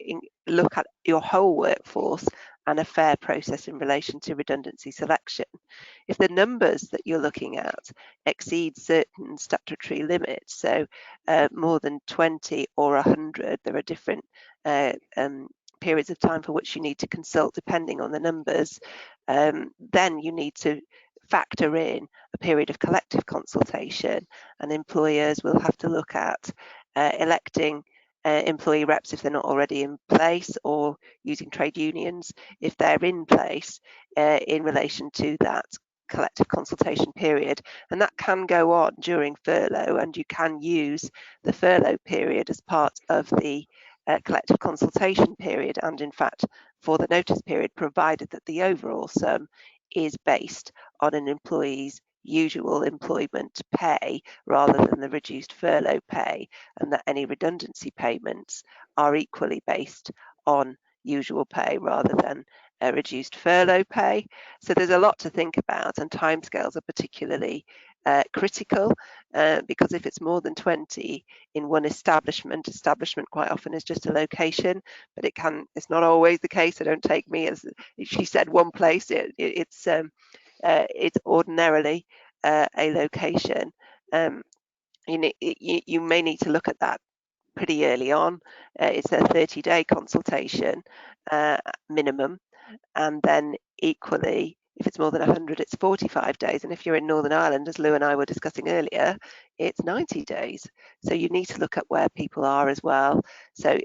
look at your whole workforce and a fair process in relation to redundancy selection. If the numbers that you're looking at exceed certain statutory limits, so more than 20 or 100, there are different periods of time for which you need to consult depending on the numbers, then you need to factor in a period of collective consultation, and employers will have to look at electing employee reps if they're not already in place, or using trade unions if they're in place in relation to that collective consultation period. And that can go on during furlough, and you can use the furlough period as part of the collective consultation period, and in fact for the notice period, provided that the overall sum is based on an employee's usual employment pay rather than the reduced furlough pay, and that any redundancy payments are equally based on usual pay rather than a reduced furlough pay. So there's a lot to think about, and timescales are particularly critical, because if it's more than 20 in one establishment quite often is just a location, but it's not always the case. So don't take me as if she said one place. It's ordinarily a location. You may need to look at that pretty early on. It's a 30-day consultation minimum, and then equally, if it's more than 100, it's 45 days. And if you're in Northern Ireland, as Lou and I were discussing earlier, it's 90 days. So you need to look at where people are as well. So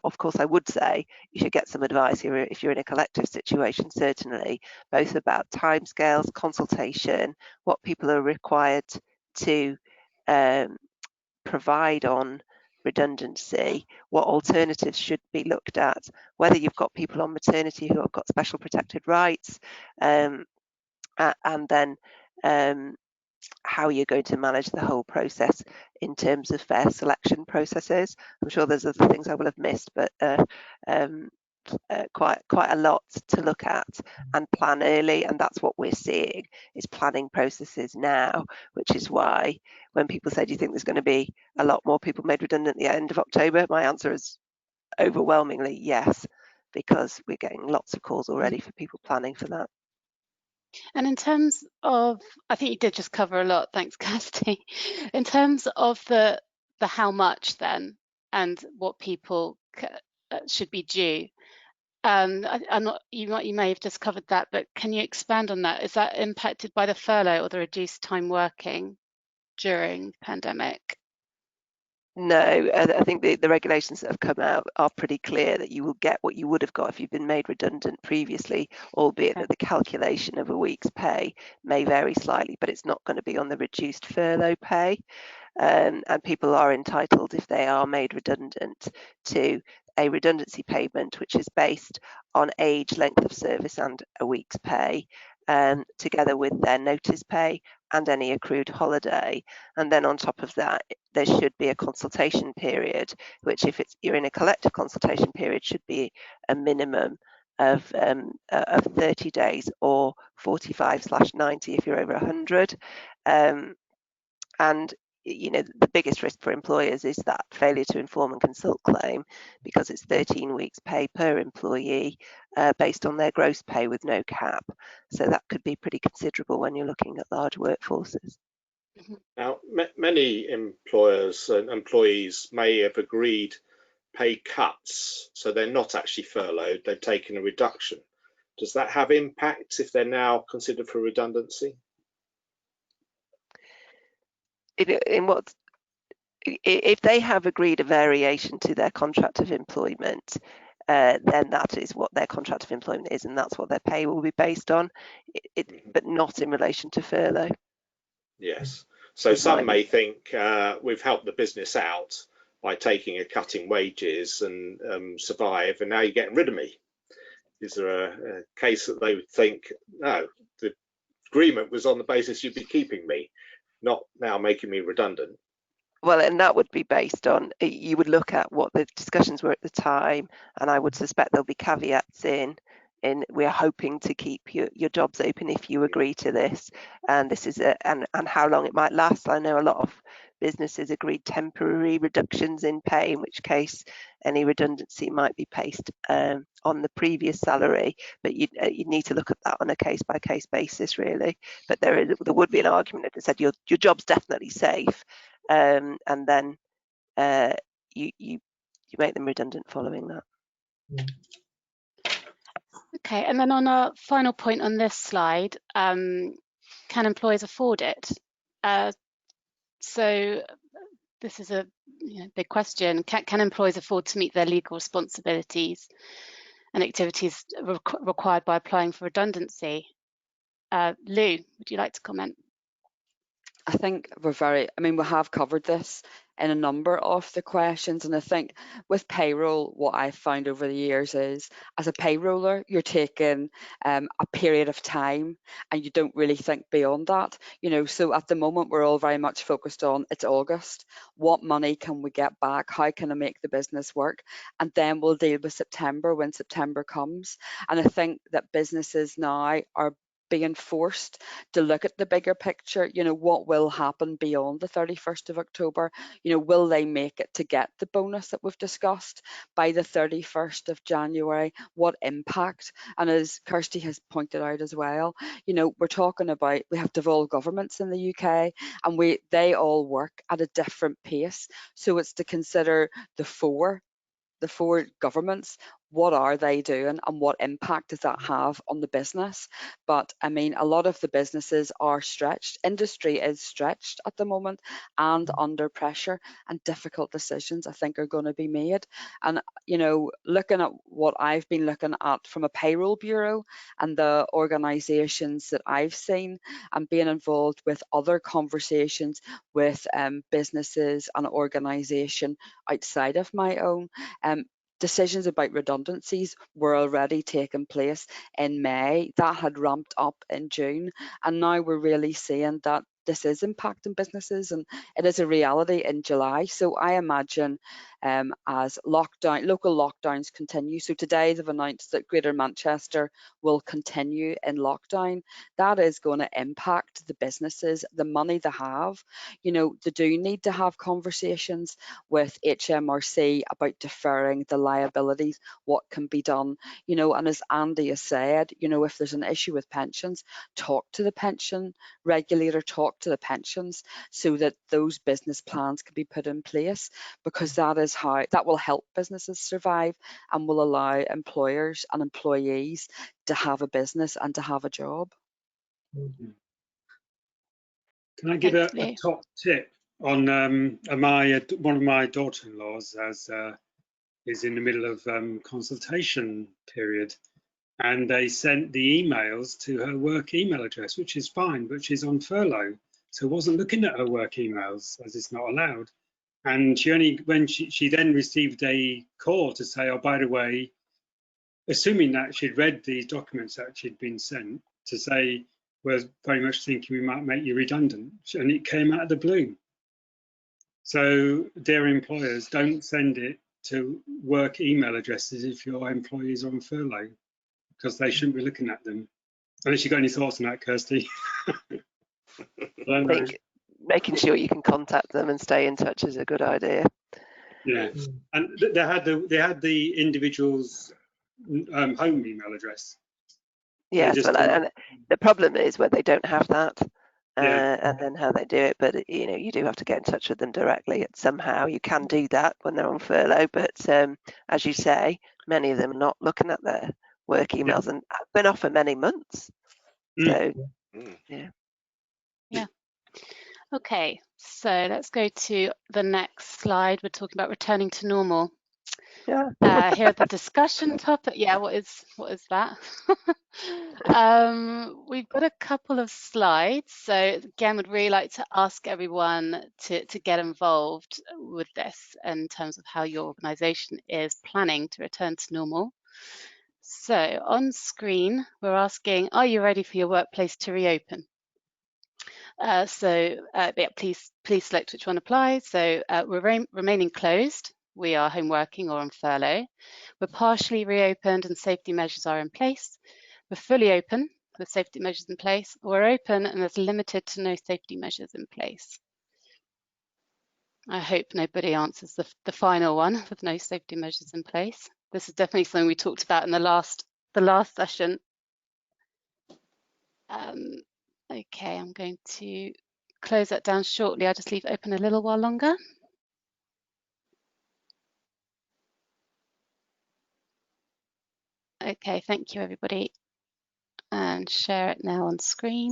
of course, I would say you should get some advice here if you're in a collective situation, certainly, both about timescales, consultation, what people are required to provide on redundancy, what alternatives should be looked at, whether you've got people on maternity who have got special protected rights, and then how you're going to manage the whole process in terms of fair selection processes. I'm sure there's other things I will have missed, but quite a lot to look at and plan early, and that's what we're seeing is planning processes now, which is why when people say, do you think there's going to be a lot more people made redundant at the end of October, my answer is overwhelmingly yes, because we're getting lots of calls already for people planning for that. And in terms of, I think you did just cover a lot, thanks Kirsty. In terms of the how much then, and what people should be due, I'm not, you may have just covered that, but can you expand on that? Is that impacted by the furlough or the reduced time working during the pandemic? No, I think the regulations that have come out are pretty clear that you will get what you would have got if you've been made redundant previously, albeit that the calculation of a week's pay may vary slightly, but it's not going to be on the reduced furlough pay. And people are entitled, if they are made redundant, to a redundancy payment which is based on age, length of service and a week's pay, together with their notice pay and any accrued holiday. And then on top of that, there should be a consultation period, which if you're in a collective consultation period should be a minimum of 30 days or 45/90 if you're over 100. And the biggest risk for employers is that failure to inform and consult claim, because it's 13 weeks pay per employee based on their gross pay with no cap. So that could be pretty considerable when you're looking at large workforces. Now, many employers and employees may have agreed pay cuts, so they're not actually furloughed, they've taken a reduction. Does that have impact if they're now considered for redundancy? if they have agreed a variation to their contract of employment, then that is what their contract of employment is, and that's what their pay will be based on, but not in relation to furlough. Yes. So some may think we've helped the business out by taking a cut in wages and survive, and now you're getting rid of me. Is there a case that they would think, no, the agreement was on the basis you'd be keeping me, not now making me redundant? Well, and that would be based on, you would look at what the discussions were at the time, and I would suspect there'll be caveats in we are hoping to keep your jobs open if you agree to this, and this is and how long it might last. I know a lot of businesses agreed temporary reductions in pay, in which case any redundancy might be based on the previous salary, but you need to look at that on a case-by-case basis, really. But there would be an argument that said your job's definitely safe, and then you make them redundant following that. Okay, and then on our final point on this slide, can employers afford it? So this is a big question. Can employers afford to meet their legal responsibilities and activities required by applying for redundancy? Lou, would you like to comment? I think we have covered this in a number of the questions, and I think with payroll, what I've found over the years is, as a payroller, you're taking a period of time and you don't really think beyond that. So at the moment we're all very much focused on, it's August, what money can we get back, how can I make the business work, and then we'll deal with September when September comes. And I think that businesses now are being forced to look at the bigger picture. What will happen beyond the 31st of October? Will they make it to get the bonus that we've discussed by the 31st of January? What impact? And as Kirsty has pointed out as well, we're talking about, we have devolved governments in the UK, and they all work at a different pace. So it's to consider the four governments, what are they doing and what impact does that have on the business? But I mean, a lot of the businesses are stretched. Industry is stretched at the moment and under pressure, and difficult decisions, I think, are going to be made. And, looking at what I've been looking at from a payroll bureau and the organisations that I've seen, and being involved with other conversations with businesses and organisation outside of my own, decisions about redundancies were already taking place in May. That had ramped up in June, and now we're really seeing that this is impacting businesses, and it is a reality in July. So I imagine as local lockdowns continue, so today they've announced that Greater Manchester will continue in lockdown, that is going to impact the businesses, the money they have. They do need to have conversations with HMRC about deferring the liabilities, what can be done, and as Andy has said, if there's an issue with pensions, talk to the pension regulator, talk to the pensions, so that those business plans can be put in place, because that will help businesses survive and will allow employers and employees to have a business and to have a job. Can I give a top tip on one of my daughter-in-laws is in the middle of consultation period, and they sent the emails to her work email address, which is fine, but she's on furlough, so wasn't looking at her work emails as it's not allowed. And when she then received a call to say, oh, by the way, assuming that she'd read these documents that she'd been sent, to say, we're very much thinking we might make you redundant, and it came out of the blue. So dear employers, don't send it to work email addresses if your employees are on furlough, because they shouldn't be looking at them. Unless you've got any thoughts on that, Kirsty. Making sure you can contact them and stay in touch is a good idea. Yeah, and they had the individual's home email address. Yes, and the problem is where they don't have that, and then how they do it. But you do have to get in touch with them directly. Somehow you can do that when they're on furlough. But as you say, many of them are not looking at their work emails and have been off for many months. So yeah. Okay, so let's go to the next slide. We're talking about returning to normal. Yeah. Here are the discussion topic. Yeah, what is that? We've got a couple of slides. So again, would really like to ask everyone to get involved with this in terms of how your organisation is planning to return to normal. So on screen, we're asking, are you ready for your workplace to reopen? Yeah, please select which one applies. So we're remaining closed. We are home working or on furlough. We're partially reopened and safety measures are in place. We're fully open with safety measures in place. We're open and there's limited to no safety measures in place. I hope nobody answers the final one with no safety measures in place. This is definitely something we talked about in the last session. Okay, I'm going to close that down shortly. I'll just leave it open a little while longer. Okay, thank you everybody. And share it now on screen.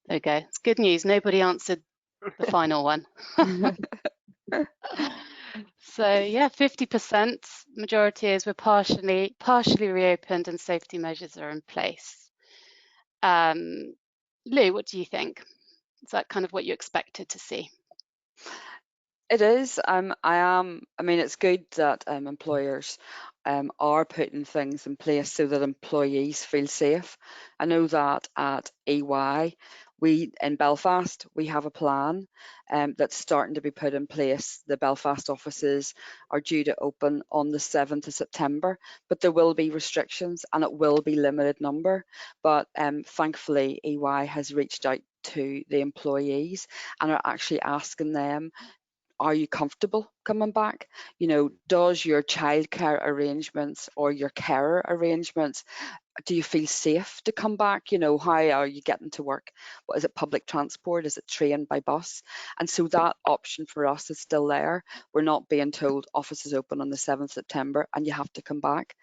There we go. It's good news. Nobody answered the final one. So yeah, 50% majority is we're partially reopened and safety measures are in place. Lou, what do you think? Is that kind of what you expected to see? It is. I mean, it's good that employers are putting things in place so that employees feel safe. I know that at EY, in Belfast, we have a plan that's starting to be put in place. The Belfast offices are due to open on the 7th of September, but there will be restrictions and it will be limited number. But thankfully, EY has reached out to the employees and are actually asking them, are you comfortable coming back? You know, does your childcare arrangements or your carer arrangements, do you feel safe to come back? You know, how are you getting to work? What is it, public transport? Is it train by bus? And so that option for us is still there. We're not being told office is open on the 7th September and you have to come back.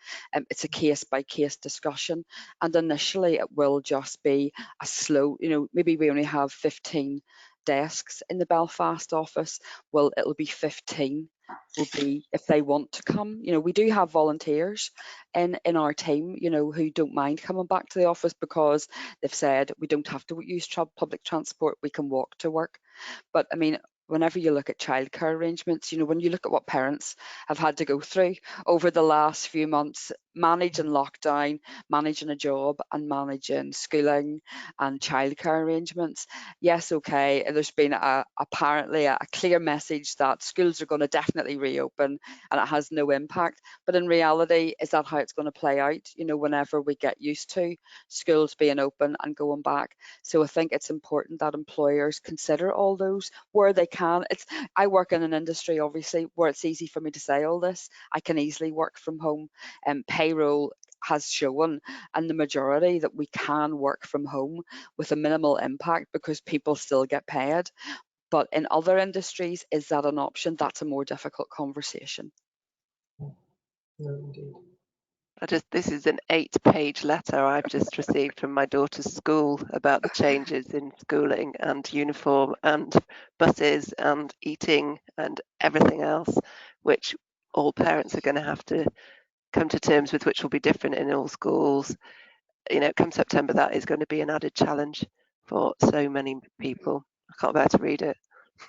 It's a case by case discussion. And initially it will just be a slow, you know, maybe we only have 15 desks in the Belfast office. Well, it'll be 15 will be if they want to come. You know, we do have volunteers in our team, you know, who don't mind coming back to the office because they've said we don't have to use public transport, we can walk to work. But I mean, whenever you look at childcare arrangements, you know, when you look at what parents have had to go through over the last few months, managing lockdown, managing a job and managing schooling and childcare arrangements, yes, okay, there's been apparently a clear message that schools are going to definitely reopen and it has no impact. But in reality, is that how it's going to play out? You know, whenever we get used to schools being open and going back. So I think it's important that employers consider all those where they can. I work in an industry, obviously, where it's easy for me to say all this. I can easily work from home, and payroll has shown, and the majority, that we can work from home with a minimal impact because people still get paid. But in other industries, is that an option? That's a more difficult conversation. No, indeed. This is an 8-page letter I've just received from my daughter's school about the changes in schooling and uniform and buses and eating and everything else, which all parents are going to have to come to terms with, which will be different in all schools. You know, come September, that is going to be an added challenge for so many people. I can't bear to read it.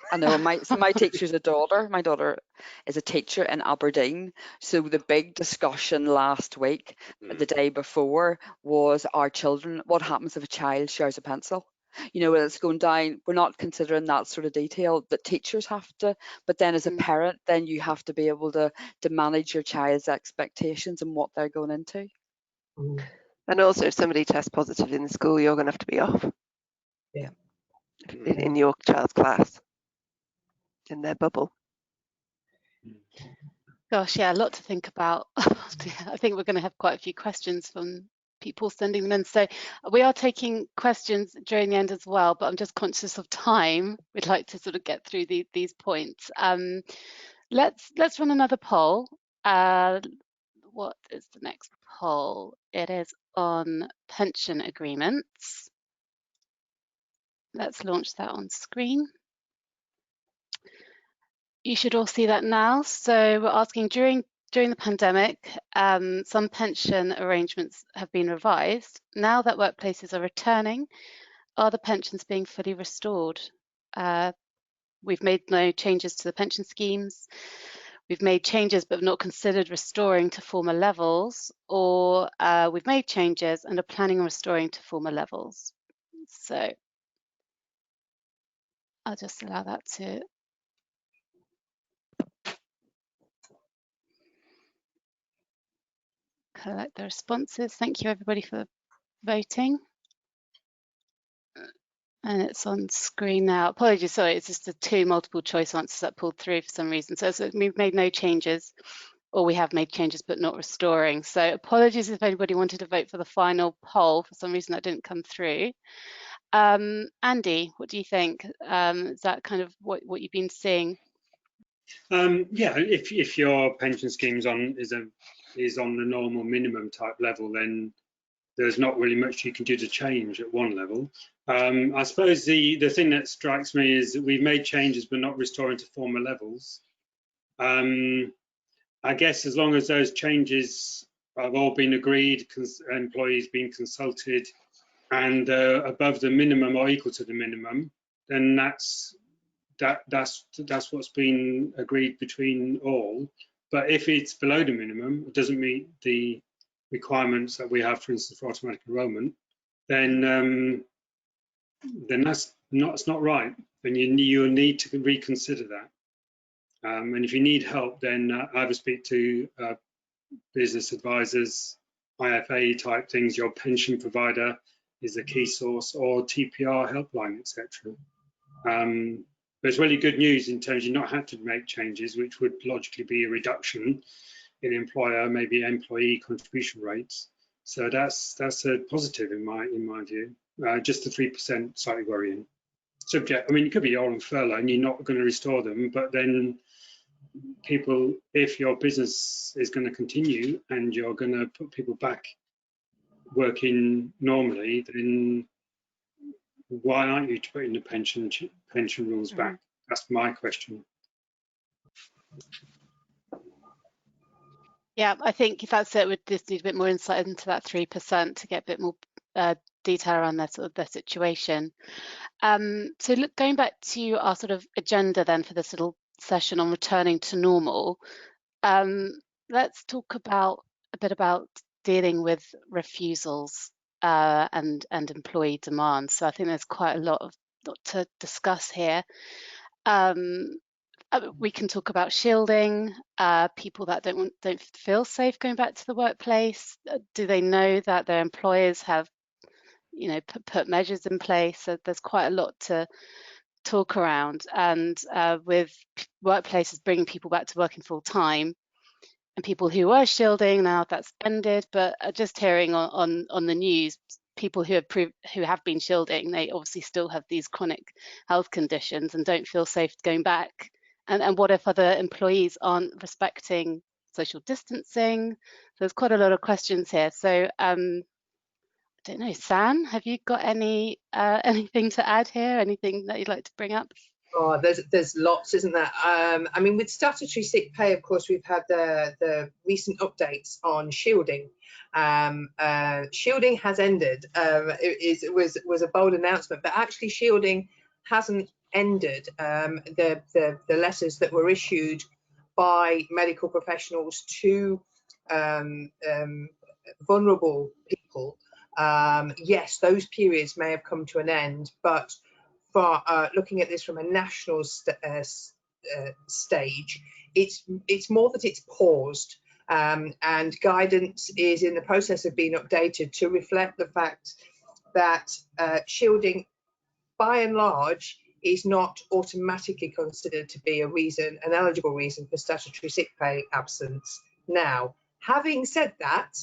I know my teacher's a daughter. My daughter is a teacher in Aberdeen. So the big discussion last week, the day before, was our children. What happens if a child shares a pencil? You know, it's going down. We're not considering that sort of detail that teachers have to. But then, as a parent, then you have to be able to manage your child's expectations and what they're going into. And also, if somebody tests positive in the school, you're going to have to be off. Yeah. In your child's class, in their bubble. Gosh, yeah, a lot to think about. I think we're going to have quite a few questions from people sending them in. So we are taking questions during the end as well, but I'm just conscious of time. We'd like to sort of get through these points. Let's run another poll. What is the next poll? It is on pension agreements. let's launch that on screen. You should all see that now. So we're asking during the pandemic, some pension arrangements have been revised. Now that workplaces are returning, are the pensions being fully restored? We've made no changes to the pension schemes. We've made changes but not considered restoring to former levels, or we've made changes and are planning on restoring to former levels. So I'll just allow that to collect the responses. Thank you everybody for voting. And it's on screen now. Apologies, sorry, it's just the 2 multiple choice answers that pulled through for some reason. So we've made no changes, or we have made changes but not restoring. So apologies if anybody wanted to vote for the final poll. For some reason that didn't come through. Andy, what do you think? Is that kind of what you've been seeing? Yeah, if your pension scheme is on the normal minimum type level, then there's not really much you can do to change at one level. I suppose the thing that strikes me is that we've made changes but not restoring to former levels. I guess as long as those changes have all been agreed, employees being consulted, and above the minimum or equal to the minimum, then that's what's been agreed between all. But if it's below the minimum, it doesn't meet the requirements that we have, for instance, for automatic enrolment, then it's not right. Then you'll need to reconsider that. And if you need help, then either speak to business advisors, IFA type things, your pension provider is a key source, or TPR helpline, etc. But it's really good news in terms you not have to make changes, which would logically be a reduction in employer, maybe employee contribution rates. So that's a positive in my view. Just the 3% slightly worrying. Subject, I mean, you could be all on furlough and you're not going to restore them, but then people, if your business is going to continue and you're going to put people back working normally, then why aren't you putting the pension rules back? That's my question. Yeah, I think if that's it, we'd just need a bit more insight into that 3% to get a bit more detail around their situation. So look, going back to our sort of agenda then for this little session on returning to normal, let's talk a bit about dealing with refusals and employee demands. So I think there's quite a lot to discuss here. We can talk about shielding, people that don't feel safe going back to the workplace. Do they know that their employers have, put measures in place? So there's quite a lot to talk around. And with workplaces bringing people back to working full time, and people who were shielding, now that's ended. But just hearing on the news, people who have been shielding, they obviously still have these chronic health conditions and don't feel safe going back. And what if other employees aren't respecting social distancing? So there's quite a lot of questions here. So I don't know, San, have you got anything to add here? Anything that you'd like to bring up? Oh, there's lots, isn't there? I mean, with statutory sick pay, of course, we've had the recent updates on shielding. Shielding has ended. It was a bold announcement, but actually shielding hasn't ended. The letters that were issued by medical professionals to vulnerable people, yes, those periods may have come to an end, but for looking at this from a national stage, it's more that it's paused, and guidance is in the process of being updated to reflect the fact that shielding, by and large, is not automatically considered to be an eligible reason for statutory sick pay absence. Now, having said that,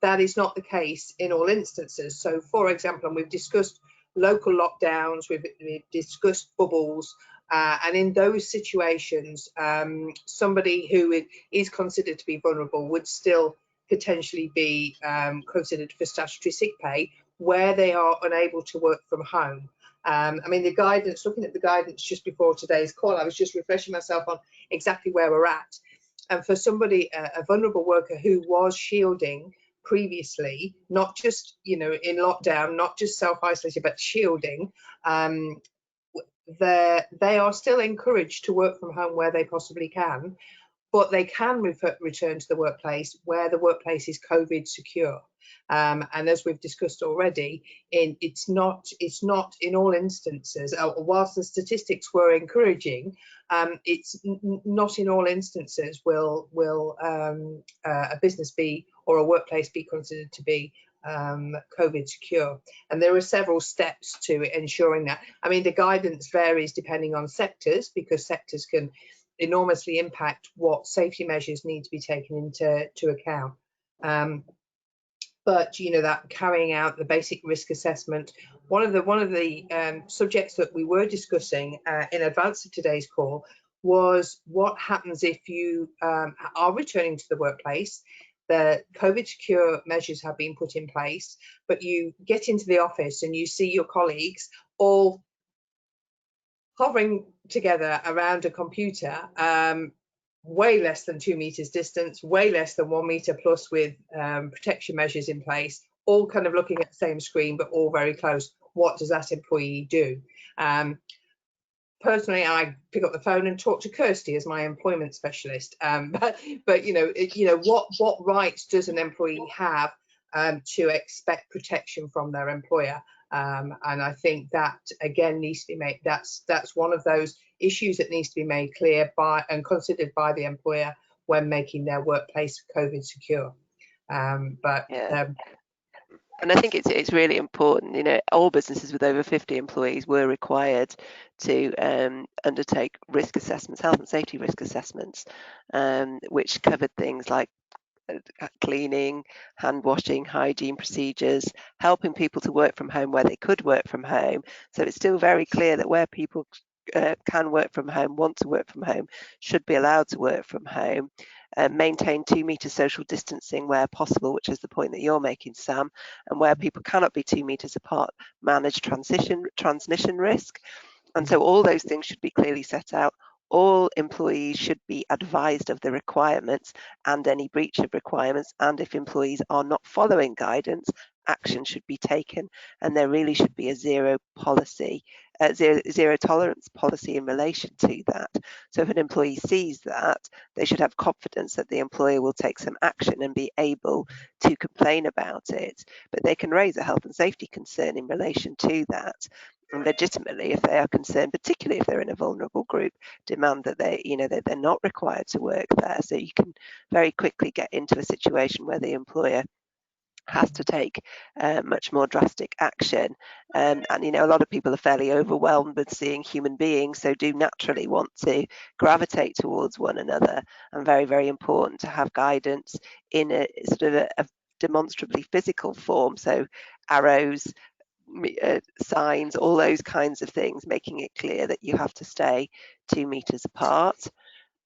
that is not the case in all instances. So, for example, and we've discussed local lockdowns, we've discussed bubbles, and in those situations, somebody who is considered to be vulnerable would still potentially be considered for statutory sick pay where they are unable to work from home. I mean, the guidance, looking at the guidance just before today's call, I was just refreshing myself on exactly where we're at. And for somebody, a vulnerable worker who was shielding previously, not just, you know, in lockdown, not just self-isolated, but shielding, they are still encouraged to work from home where they possibly can, but they can return to the workplace where the workplace is COVID secure. And as we've discussed already, it's not in all instances, whilst the statistics were encouraging, it's not in all instances will a business be, or a workplace be considered to be COVID secure. And there are several steps to ensuring that. I mean, the guidance varies depending on sectors, because sectors can enormously impact what safety measures need to be taken into account. But you know, that carrying out the basic risk assessment, one of the subjects that we were discussing in advance of today's call was what happens if you are returning to the workplace. The COVID secure measures have been put in place, but you get into the office and you see your colleagues all hovering together around a computer, way less than 2 meters distance, way less than 1 meter plus, with protection measures in place, all kind of looking at the same screen, but all very close. What does that employee do? Personally, I pick up the phone and talk to Kirsty as my employment specialist. But you know, what rights does an employee have to expect protection from their employer? And I think that again needs to be made. That's one of those issues that needs to be made clear by and considered by the employer when making their workplace COVID secure. And I think it's really important, you know, all businesses with over 50 employees were required to undertake risk assessments, health and safety risk assessments, which covered things like cleaning, hand washing, hygiene procedures, helping people to work from home where they could work from home. So it's still very clear that where people can work from home, want to work from home, should be allowed to work from home. Maintain 2 meter social distancing where possible, which is the point that you're making, Sam, and where people cannot be 2 meters apart, manage transmission risk. And so all those things should be clearly set out. All employees should be advised of the requirements and any breach of requirements, and if employees are not following guidance, action should be taken, and there really should be a zero tolerance policy in relation to that. So if an employee sees that, they should have confidence that the employer will take some action and be able to complain about it, but they can raise a health and safety concern in relation to that. And legitimately, if they are concerned, particularly if they're in a vulnerable group, demand that they're not required to work there. So you can very quickly get into a situation where the employer has to take much more drastic action, and you know, a lot of people are fairly overwhelmed with seeing human beings, so do naturally want to gravitate towards one another, and very, very important to have guidance in a sort of a demonstrably physical form, so arrows, signs, all those kinds of things, making it clear that you have to stay 2 meters apart.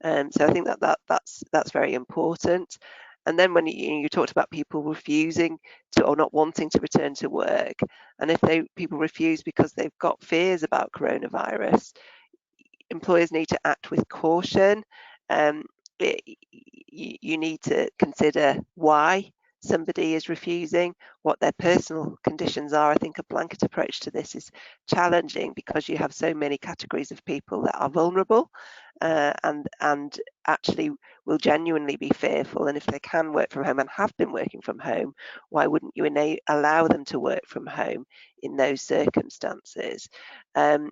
So I think that's very important. And then when you talked about people refusing to, or not wanting to return to work, and if people refuse because they've got fears about coronavirus, employers need to act with caution. You need to consider why somebody is refusing, what their personal conditions are. I think a blanket approach to this is challenging because you have so many categories of people that are vulnerable and actually will genuinely be fearful. And if they can work from home and have been working from home, why wouldn't you allow them to work from home in those circumstances? And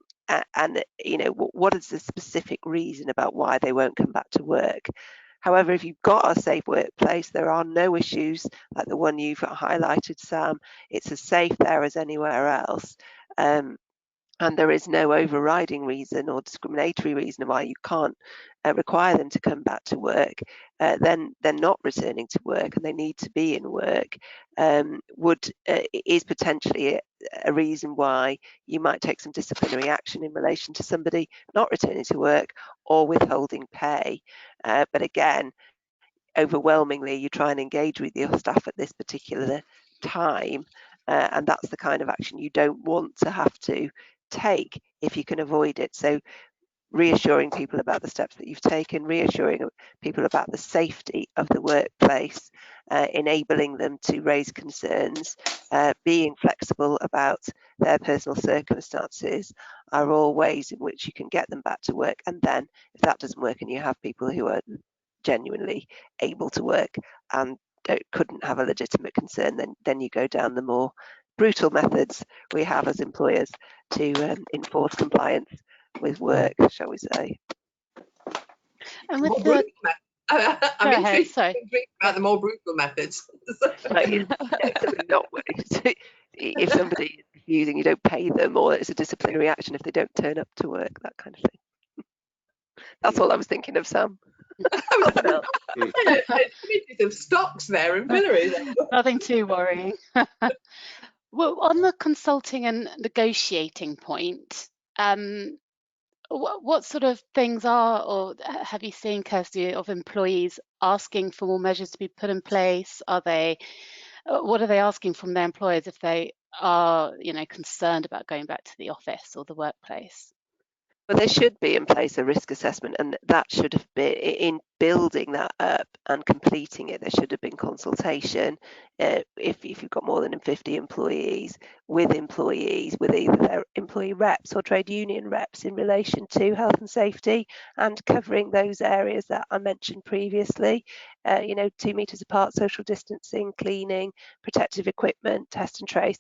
you know, what is the specific reason about why they won't come back to work? However, if you've got a safe workplace, there are no issues like the one you've highlighted, Sam. It's as safe there as anywhere else. And there is no overriding reason or discriminatory reason why you can't require them to come back to work, then they're not returning to work and they need to be in work, is potentially a reason why you might take some disciplinary action in relation to somebody not returning to work or withholding pay. But again, overwhelmingly, you try and engage with your staff at this particular time, and that's the kind of action you don't want to have to take if you can avoid it. So reassuring people about the steps that you've taken, reassuring people about the safety of the workplace, enabling them to raise concerns, being flexible about their personal circumstances are all ways in which you can get them back to work. And then if that doesn't work and you have people who are genuinely able to work and couldn't have a legitimate concern, then you go down the more brutal methods we have as employers to enforce compliance with work, shall we say. And with More the, I'm intrigued about the more brutal methods. Like, not if somebody is refusing, you don't pay them, or it's a disciplinary action if they don't turn up to work, that kind of thing. That's all I was thinking of, Sam. Of stocks there and pillories. Nothing too worrying. Well, on the consulting and negotiating point, what sort of things are, or have you seen, Kirsty, of employees asking for more measures to be put in place? What are they asking from their employers if they are, concerned about going back to the office or the workplace? Well, there should be in place a risk assessment, and that should have been in building that up and completing it. There should have been consultation if you've got more than 50 employees, with either their employee reps or trade union reps in relation to health and safety, and covering those areas that I mentioned previously. 2 meters apart, social distancing, cleaning, protective equipment, test and trace.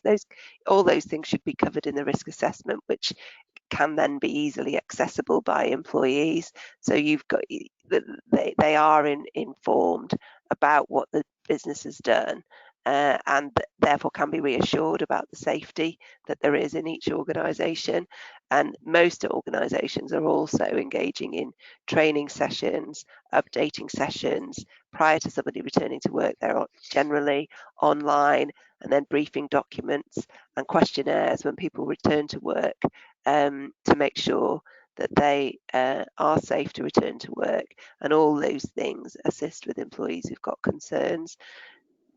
All those things should be covered in the risk assessment, which can then be easily accessible by employees. So you've got they are informed about what the business has done, and therefore can be reassured about the safety that there is in each organisation. And most organisations are also engaging in training sessions, updating sessions prior to somebody returning to work. They're generally online, and then briefing documents and questionnaires when people return to work, to make sure that they are safe to return to work, and all those things assist with employees who've got concerns.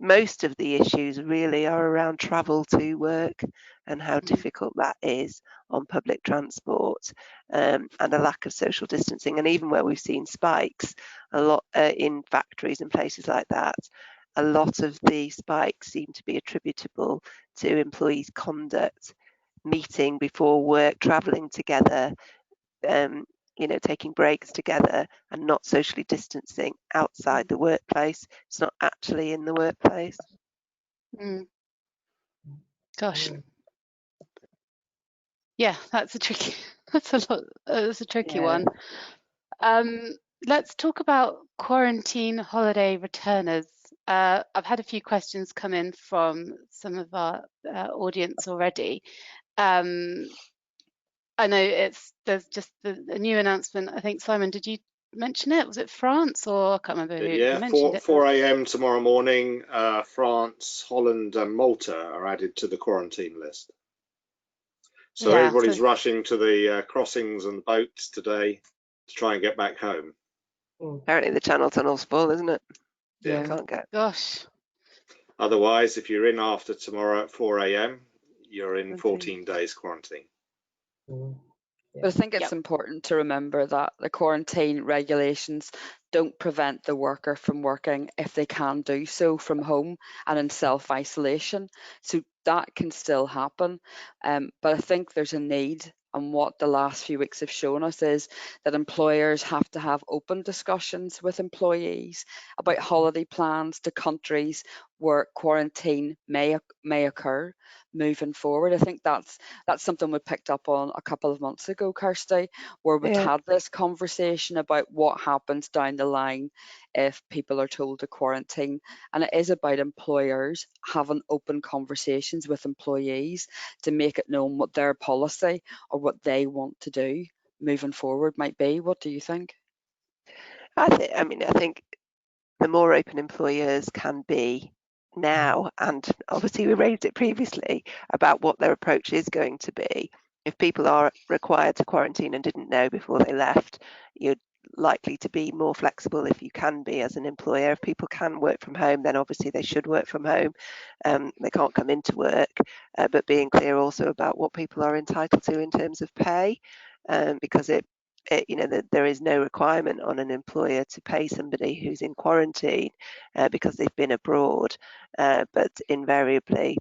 Most of the issues really are around travel to work and how difficult that is on public transport, and a lack of social distancing. And even where we've seen spikes a lot in factories and places like that, a lot of the spikes seem to be attributable to employees' conduct, meeting before work, travelling together, taking breaks together, and not socially distancing outside the workplace. It's not actually in the workplace. Gosh. Yeah, that's a tricky. That's a tricky one. Let's talk about quarantine holiday returners. I've had a few questions come in from some of our audience already. I know there's just a new announcement. I think, Simon, did you mention it? Was it France, or I can't remember who mentioned it. 4 a.m. tomorrow morning, France, Holland and Malta are added to the quarantine list. So everybody's rushing to the crossings and boats today to try and get back home. Apparently the Channel Tunnel's full, isn't it? Yeah. Can't go. Gosh. Otherwise, if you're in after tomorrow at 4 a.m., you're in 14 days quarantine. But I think it's important to remember that the quarantine regulations don't prevent the worker from working if they can do so from home and in self-isolation. So that can still happen. But I think there's a need, and what the last few weeks have shown us is that employers have to have open discussions with employees about holiday plans to countries where quarantine may occur moving forward. I think that's something we picked up on a couple of months ago, Kirsty, where we had this conversation about what happens down the line if people are told to quarantine. And it is about employers having open conversations with employees to make it known what their policy or what they want to do moving forward might be. What do you think? I think the more open employers can be now, and obviously we raised it previously about what their approach is going to be. If people are required to quarantine and didn't know before they left, you'd likely to be more flexible if you can be as an employer. If people can work from home, then obviously they should work from home. They can't come into work, but being clear also about what people are entitled to in terms of pay, because there is no requirement on an employer to pay somebody who's in quarantine because they've been abroad, but invariably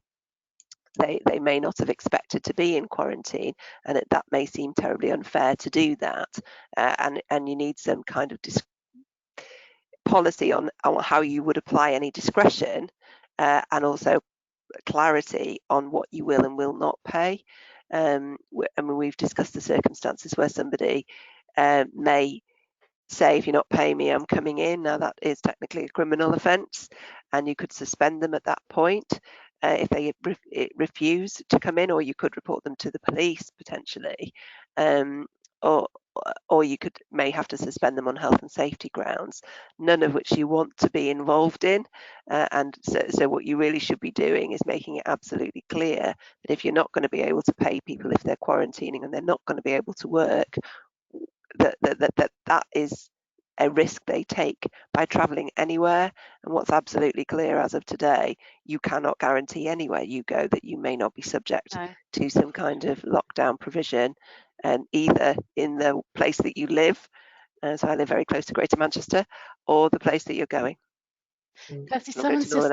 they may not have expected to be in quarantine, and that may seem terribly unfair to do that, and you need some kind of policy on how you would apply any discretion, and also clarity on what you will and will not pay. I mean, we've discussed the circumstances where somebody may say, if you're not paying me, I'm coming in. Now that is technically a criminal offence, and you could suspend them at that point if they refuse to come in, or you could report them to the police potentially, or you may have to suspend them on health and safety grounds, none of which you want to be involved in. And so what you really should be doing is making it absolutely clear that if you're not going to be able to pay people if they're quarantining and they're not going to be able to work, that is a risk they take by travelling anywhere. And what's absolutely clear as of today, you cannot guarantee anywhere you go that you may not be subject to some kind of lockdown provision, and either in the place that you live, so I live very close to Greater Manchester, or the place that you're going. Kirsty, someone's just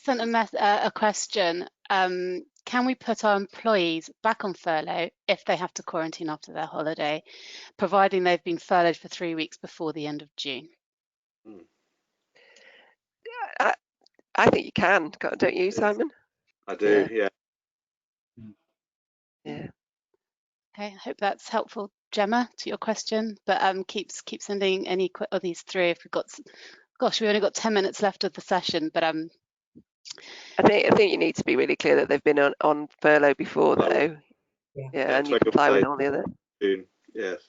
sent a question. Can we put our employees back on furlough if they have to quarantine after their holiday, providing they've been furloughed for 3 weeks before the end of June? I think you can, don't you, Simon? I do, yeah. Yeah. Okay, I hope that's helpful, Gemma, to your question. But keep sending any of these through. If we've got, gosh, we've only got 10 minutes left of the session, but I think you need to be really clear that they've been on furlough before, though. Yeah, and you comply with all the other. Yes.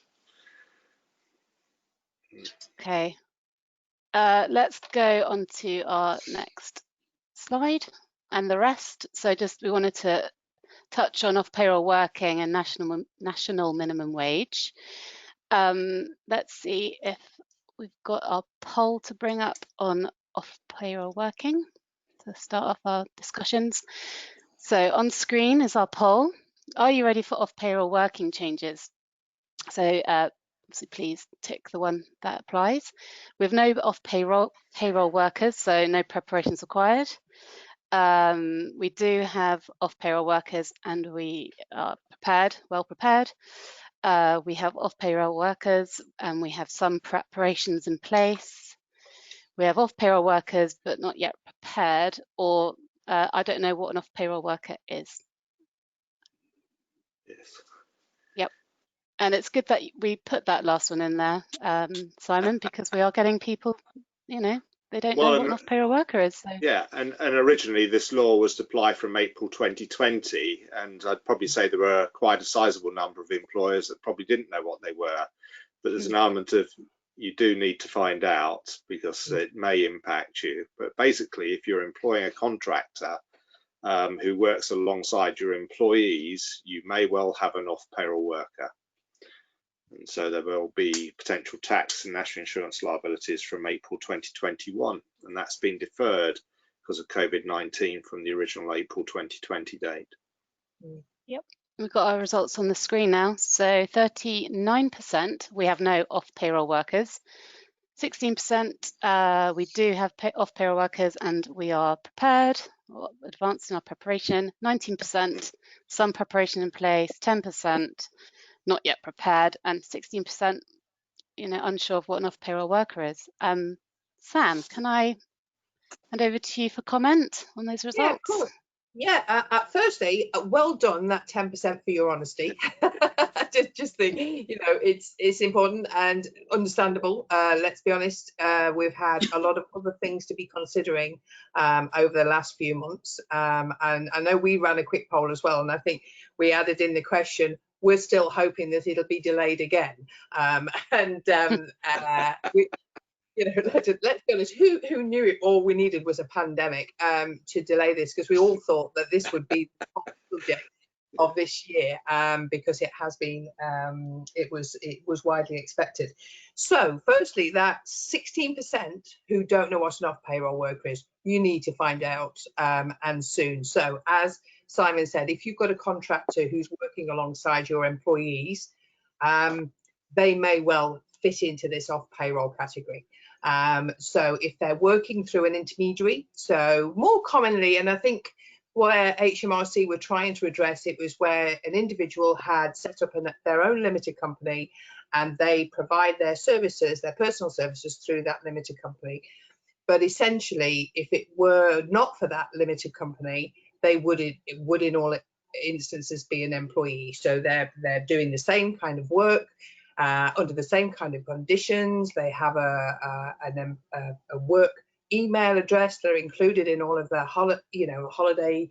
Okay. Let's go on to our next slide and the rest. So we wanted to touch on off-payroll working and national minimum wage. Let's see if we've got our poll to bring up on off-payroll working to start off our discussions. So on screen is our poll. Are you ready for off-payroll working changes? So please tick the one that applies. With no off-payroll workers, so no preparations required. We do have off-payroll workers, and we are well prepared. We have off-payroll workers, and we have some preparations in place. We have off-payroll workers, but not yet prepared, or I don't know what an off-payroll worker is. Yes. Yep. And it's good that we put that last one in there, Simon, because we are getting people, they don't know what an off-payroll worker is. So. Yeah, and originally this law was to apply from April 2020, and I'd probably say there were quite a sizable number of employers that probably didn't know what they were. But there's an element of you do need to find out, because it may impact you. But basically, if you're employing a contractor who works alongside your employees, you may well have an off-payroll worker. And so there will be potential tax and national insurance liabilities from April 2021, and that's been deferred because of COVID-19 from the original April 2020 date. Yep, we've got our results on the screen now. So 39% we have no off-payroll workers, 16% we do have off-payroll workers and we are prepared or advanced in our preparation, 19% some preparation in place, 10% not yet prepared, and 16% unsure of what an off-payroll worker is. Sam, can I hand over to you for comment on those results? Yeah, of course. Yeah, firstly, well done, that 10% for your honesty. just think, it's important and understandable. Let's be honest, we've had a lot of other things to be considering over the last few months. And I know we ran a quick poll as well, and I think we added in the question, we're still hoping that it'll be delayed again. Let's be honest, who knew it all we needed was a pandemic to delay this, because we all thought that this would be the top subject of this year, because it has been it was widely expected. So firstly, that 16% who don't know what an off-payroll worker is, you need to find out, and soon. So as Simon said, if you've got a contractor who's working alongside your employees, they may well fit into this off-payroll category. So if they're working through an intermediary, so more commonly, and I think where HMRC were trying to address it was where an individual had set up their own limited company and they provide their services, their personal services through that limited company. But essentially, if it were not for that limited company, it would in all instances be an employee. So they're doing the same kind of work, under the same kind of conditions. They have a work email address. They're included in all of the holiday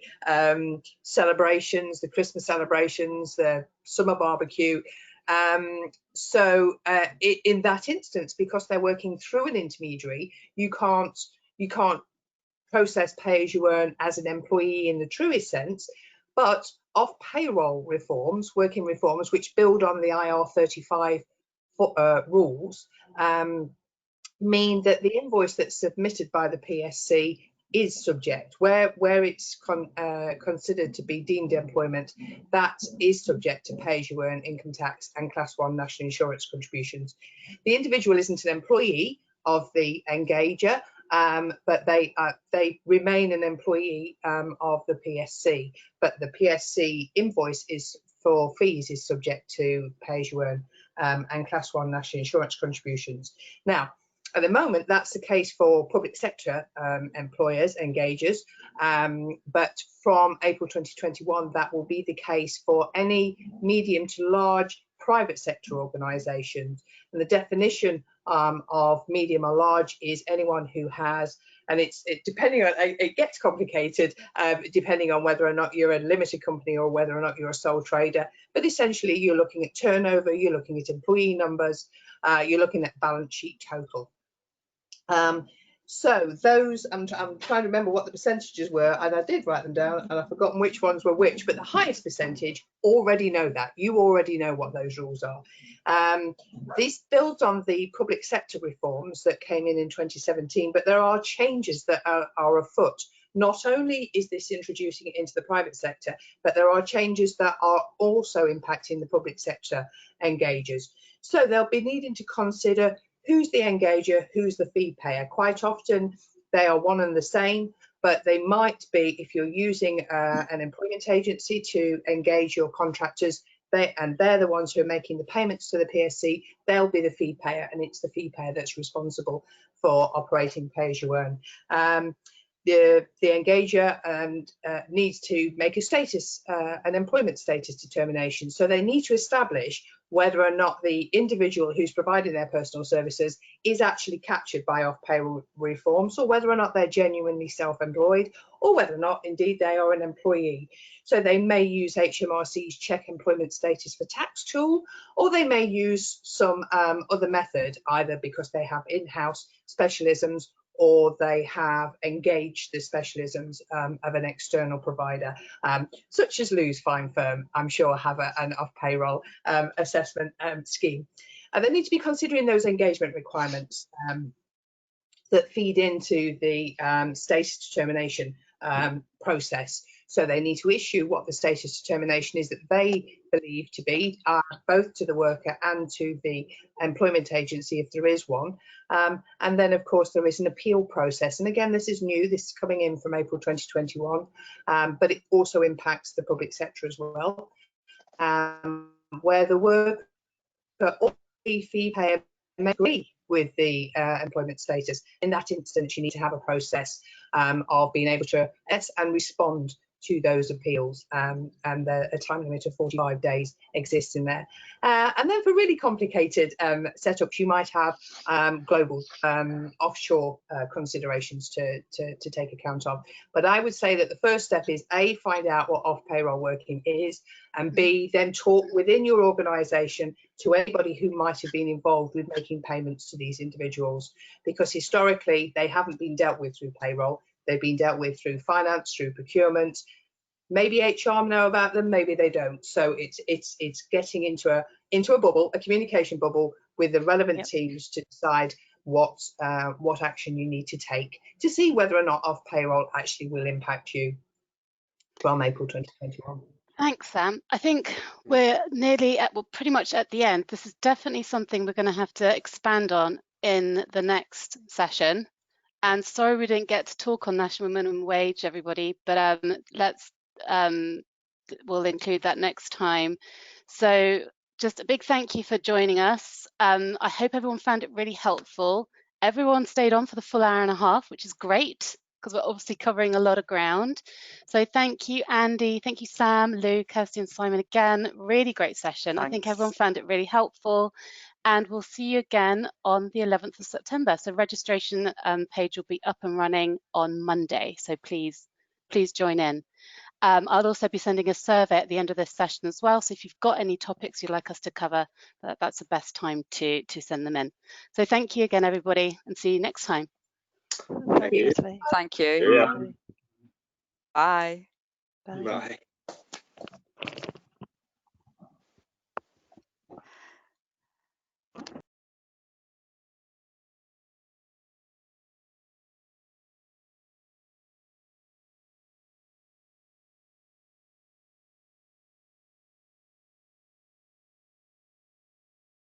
celebrations, the Christmas celebrations, the summer barbecue. So in that instance, because they're working through an intermediary, you can't process pay as you earn as an employee in the truest sense. But off payroll reforms, working reforms, which build on the IR35 rules, mean that the invoice that's submitted by the PSC is subject, where it's considered to be deemed employment, that is subject to pay as you earn income tax and class 1 national insurance contributions. The individual isn't an employee of the engager, but they remain an employee of the PSC, but the PSC invoice for fees is subject to pay as you earn and class 1 national insurance contributions. Now, at the moment, that's the case for public sector employers, engagers, but from April 2021, that will be the case for any medium to large private sector organisations. And the definition of medium or large is anyone who has, and it gets complicated depending on whether or not you're a limited company or whether or not you're a sole trader. But essentially, you're looking at turnover, you're looking at employee numbers, you're looking at balance sheet total. So those, I'm trying to remember what the percentages were, and I did write them down and I've forgotten which ones were which, but the highest percentage already know that. You already know what those rules are. This builds on the public sector reforms that came in 2017, but there are changes that are afoot. Not only is this introducing it into the private sector, but there are changes that are also impacting the public sector engagers. So they'll be needing to consider who's the engager, who's the fee payer. Quite often they are one and the same, but they might be, if you're using an employment agency to engage your contractors, they're the ones who are making the payments to the PSC, they'll be the fee payer, and it's the fee payer that's responsible for operating pay as you earn. The engager needs to make a status, an employment status determination. So they need to establish whether or not the individual who's providing their personal services is actually captured by off-payroll reforms, or whether or not they're genuinely self-employed, or whether or not indeed they are an employee. So they may use HMRC's check employment status for tax tool, or they may use some other method, either because they have in-house specialisms or they have engaged the specialisms of an external provider, such as Lou's Fine Firm, I'm sure, have an off-payroll assessment scheme. They need to be considering those engagement requirements that feed into the status determination process. So they need to issue what the status determination is that they believe to be, both to the worker and to the employment agency if there is one. And then, of course, there is an appeal process. And again, this is new. This is coming in from April 2021, but it also impacts the public sector as well, where the worker or the fee payer may agree with the employment status. In that instance, you need to have a process of being able to assess and respond to those appeals, and a time limit of 45 days exists in there. And then for really complicated setups, you might have global offshore considerations to take account of. But I would say that the first step is A, find out what off-payroll working is, and B, then talk within your organisation to anybody who might have been involved with making payments to these individuals, because historically they haven't been dealt with through payroll. They've been dealt with through finance, through procurement, Maybe HR know about them, maybe they don't. So it's getting into a bubble, a communication bubble with the relevant teams to decide what action you need to take to see whether or not off payroll actually will impact you from April 2021. Thanks, Sam. I think we're nearly at, well, pretty much at the end. This is definitely something we're going to have to expand on in the next session. And sorry we didn't get to talk on national minimum wage, everybody, but we'll include that next time. So just a big thank you for joining us. I hope everyone found it really helpful. Everyone stayed on for the full hour and a half, which is great, because we're obviously covering a lot of ground. So thank you, Andy. Thank you, Sam, Lou, Kirsty and Simon again. Really great session. Thanks. I think everyone found it really helpful. And we'll see you again on the 11th of September. So registration page will be up and running on Monday. So please join in. I'll also be sending a survey at the end of this session as well. So if you've got any topics you'd like us to cover, that's the best time to send them in. So thank you again, everybody, and see you next time. Thank you. Thank you. Yeah. Bye. Bye. Bye.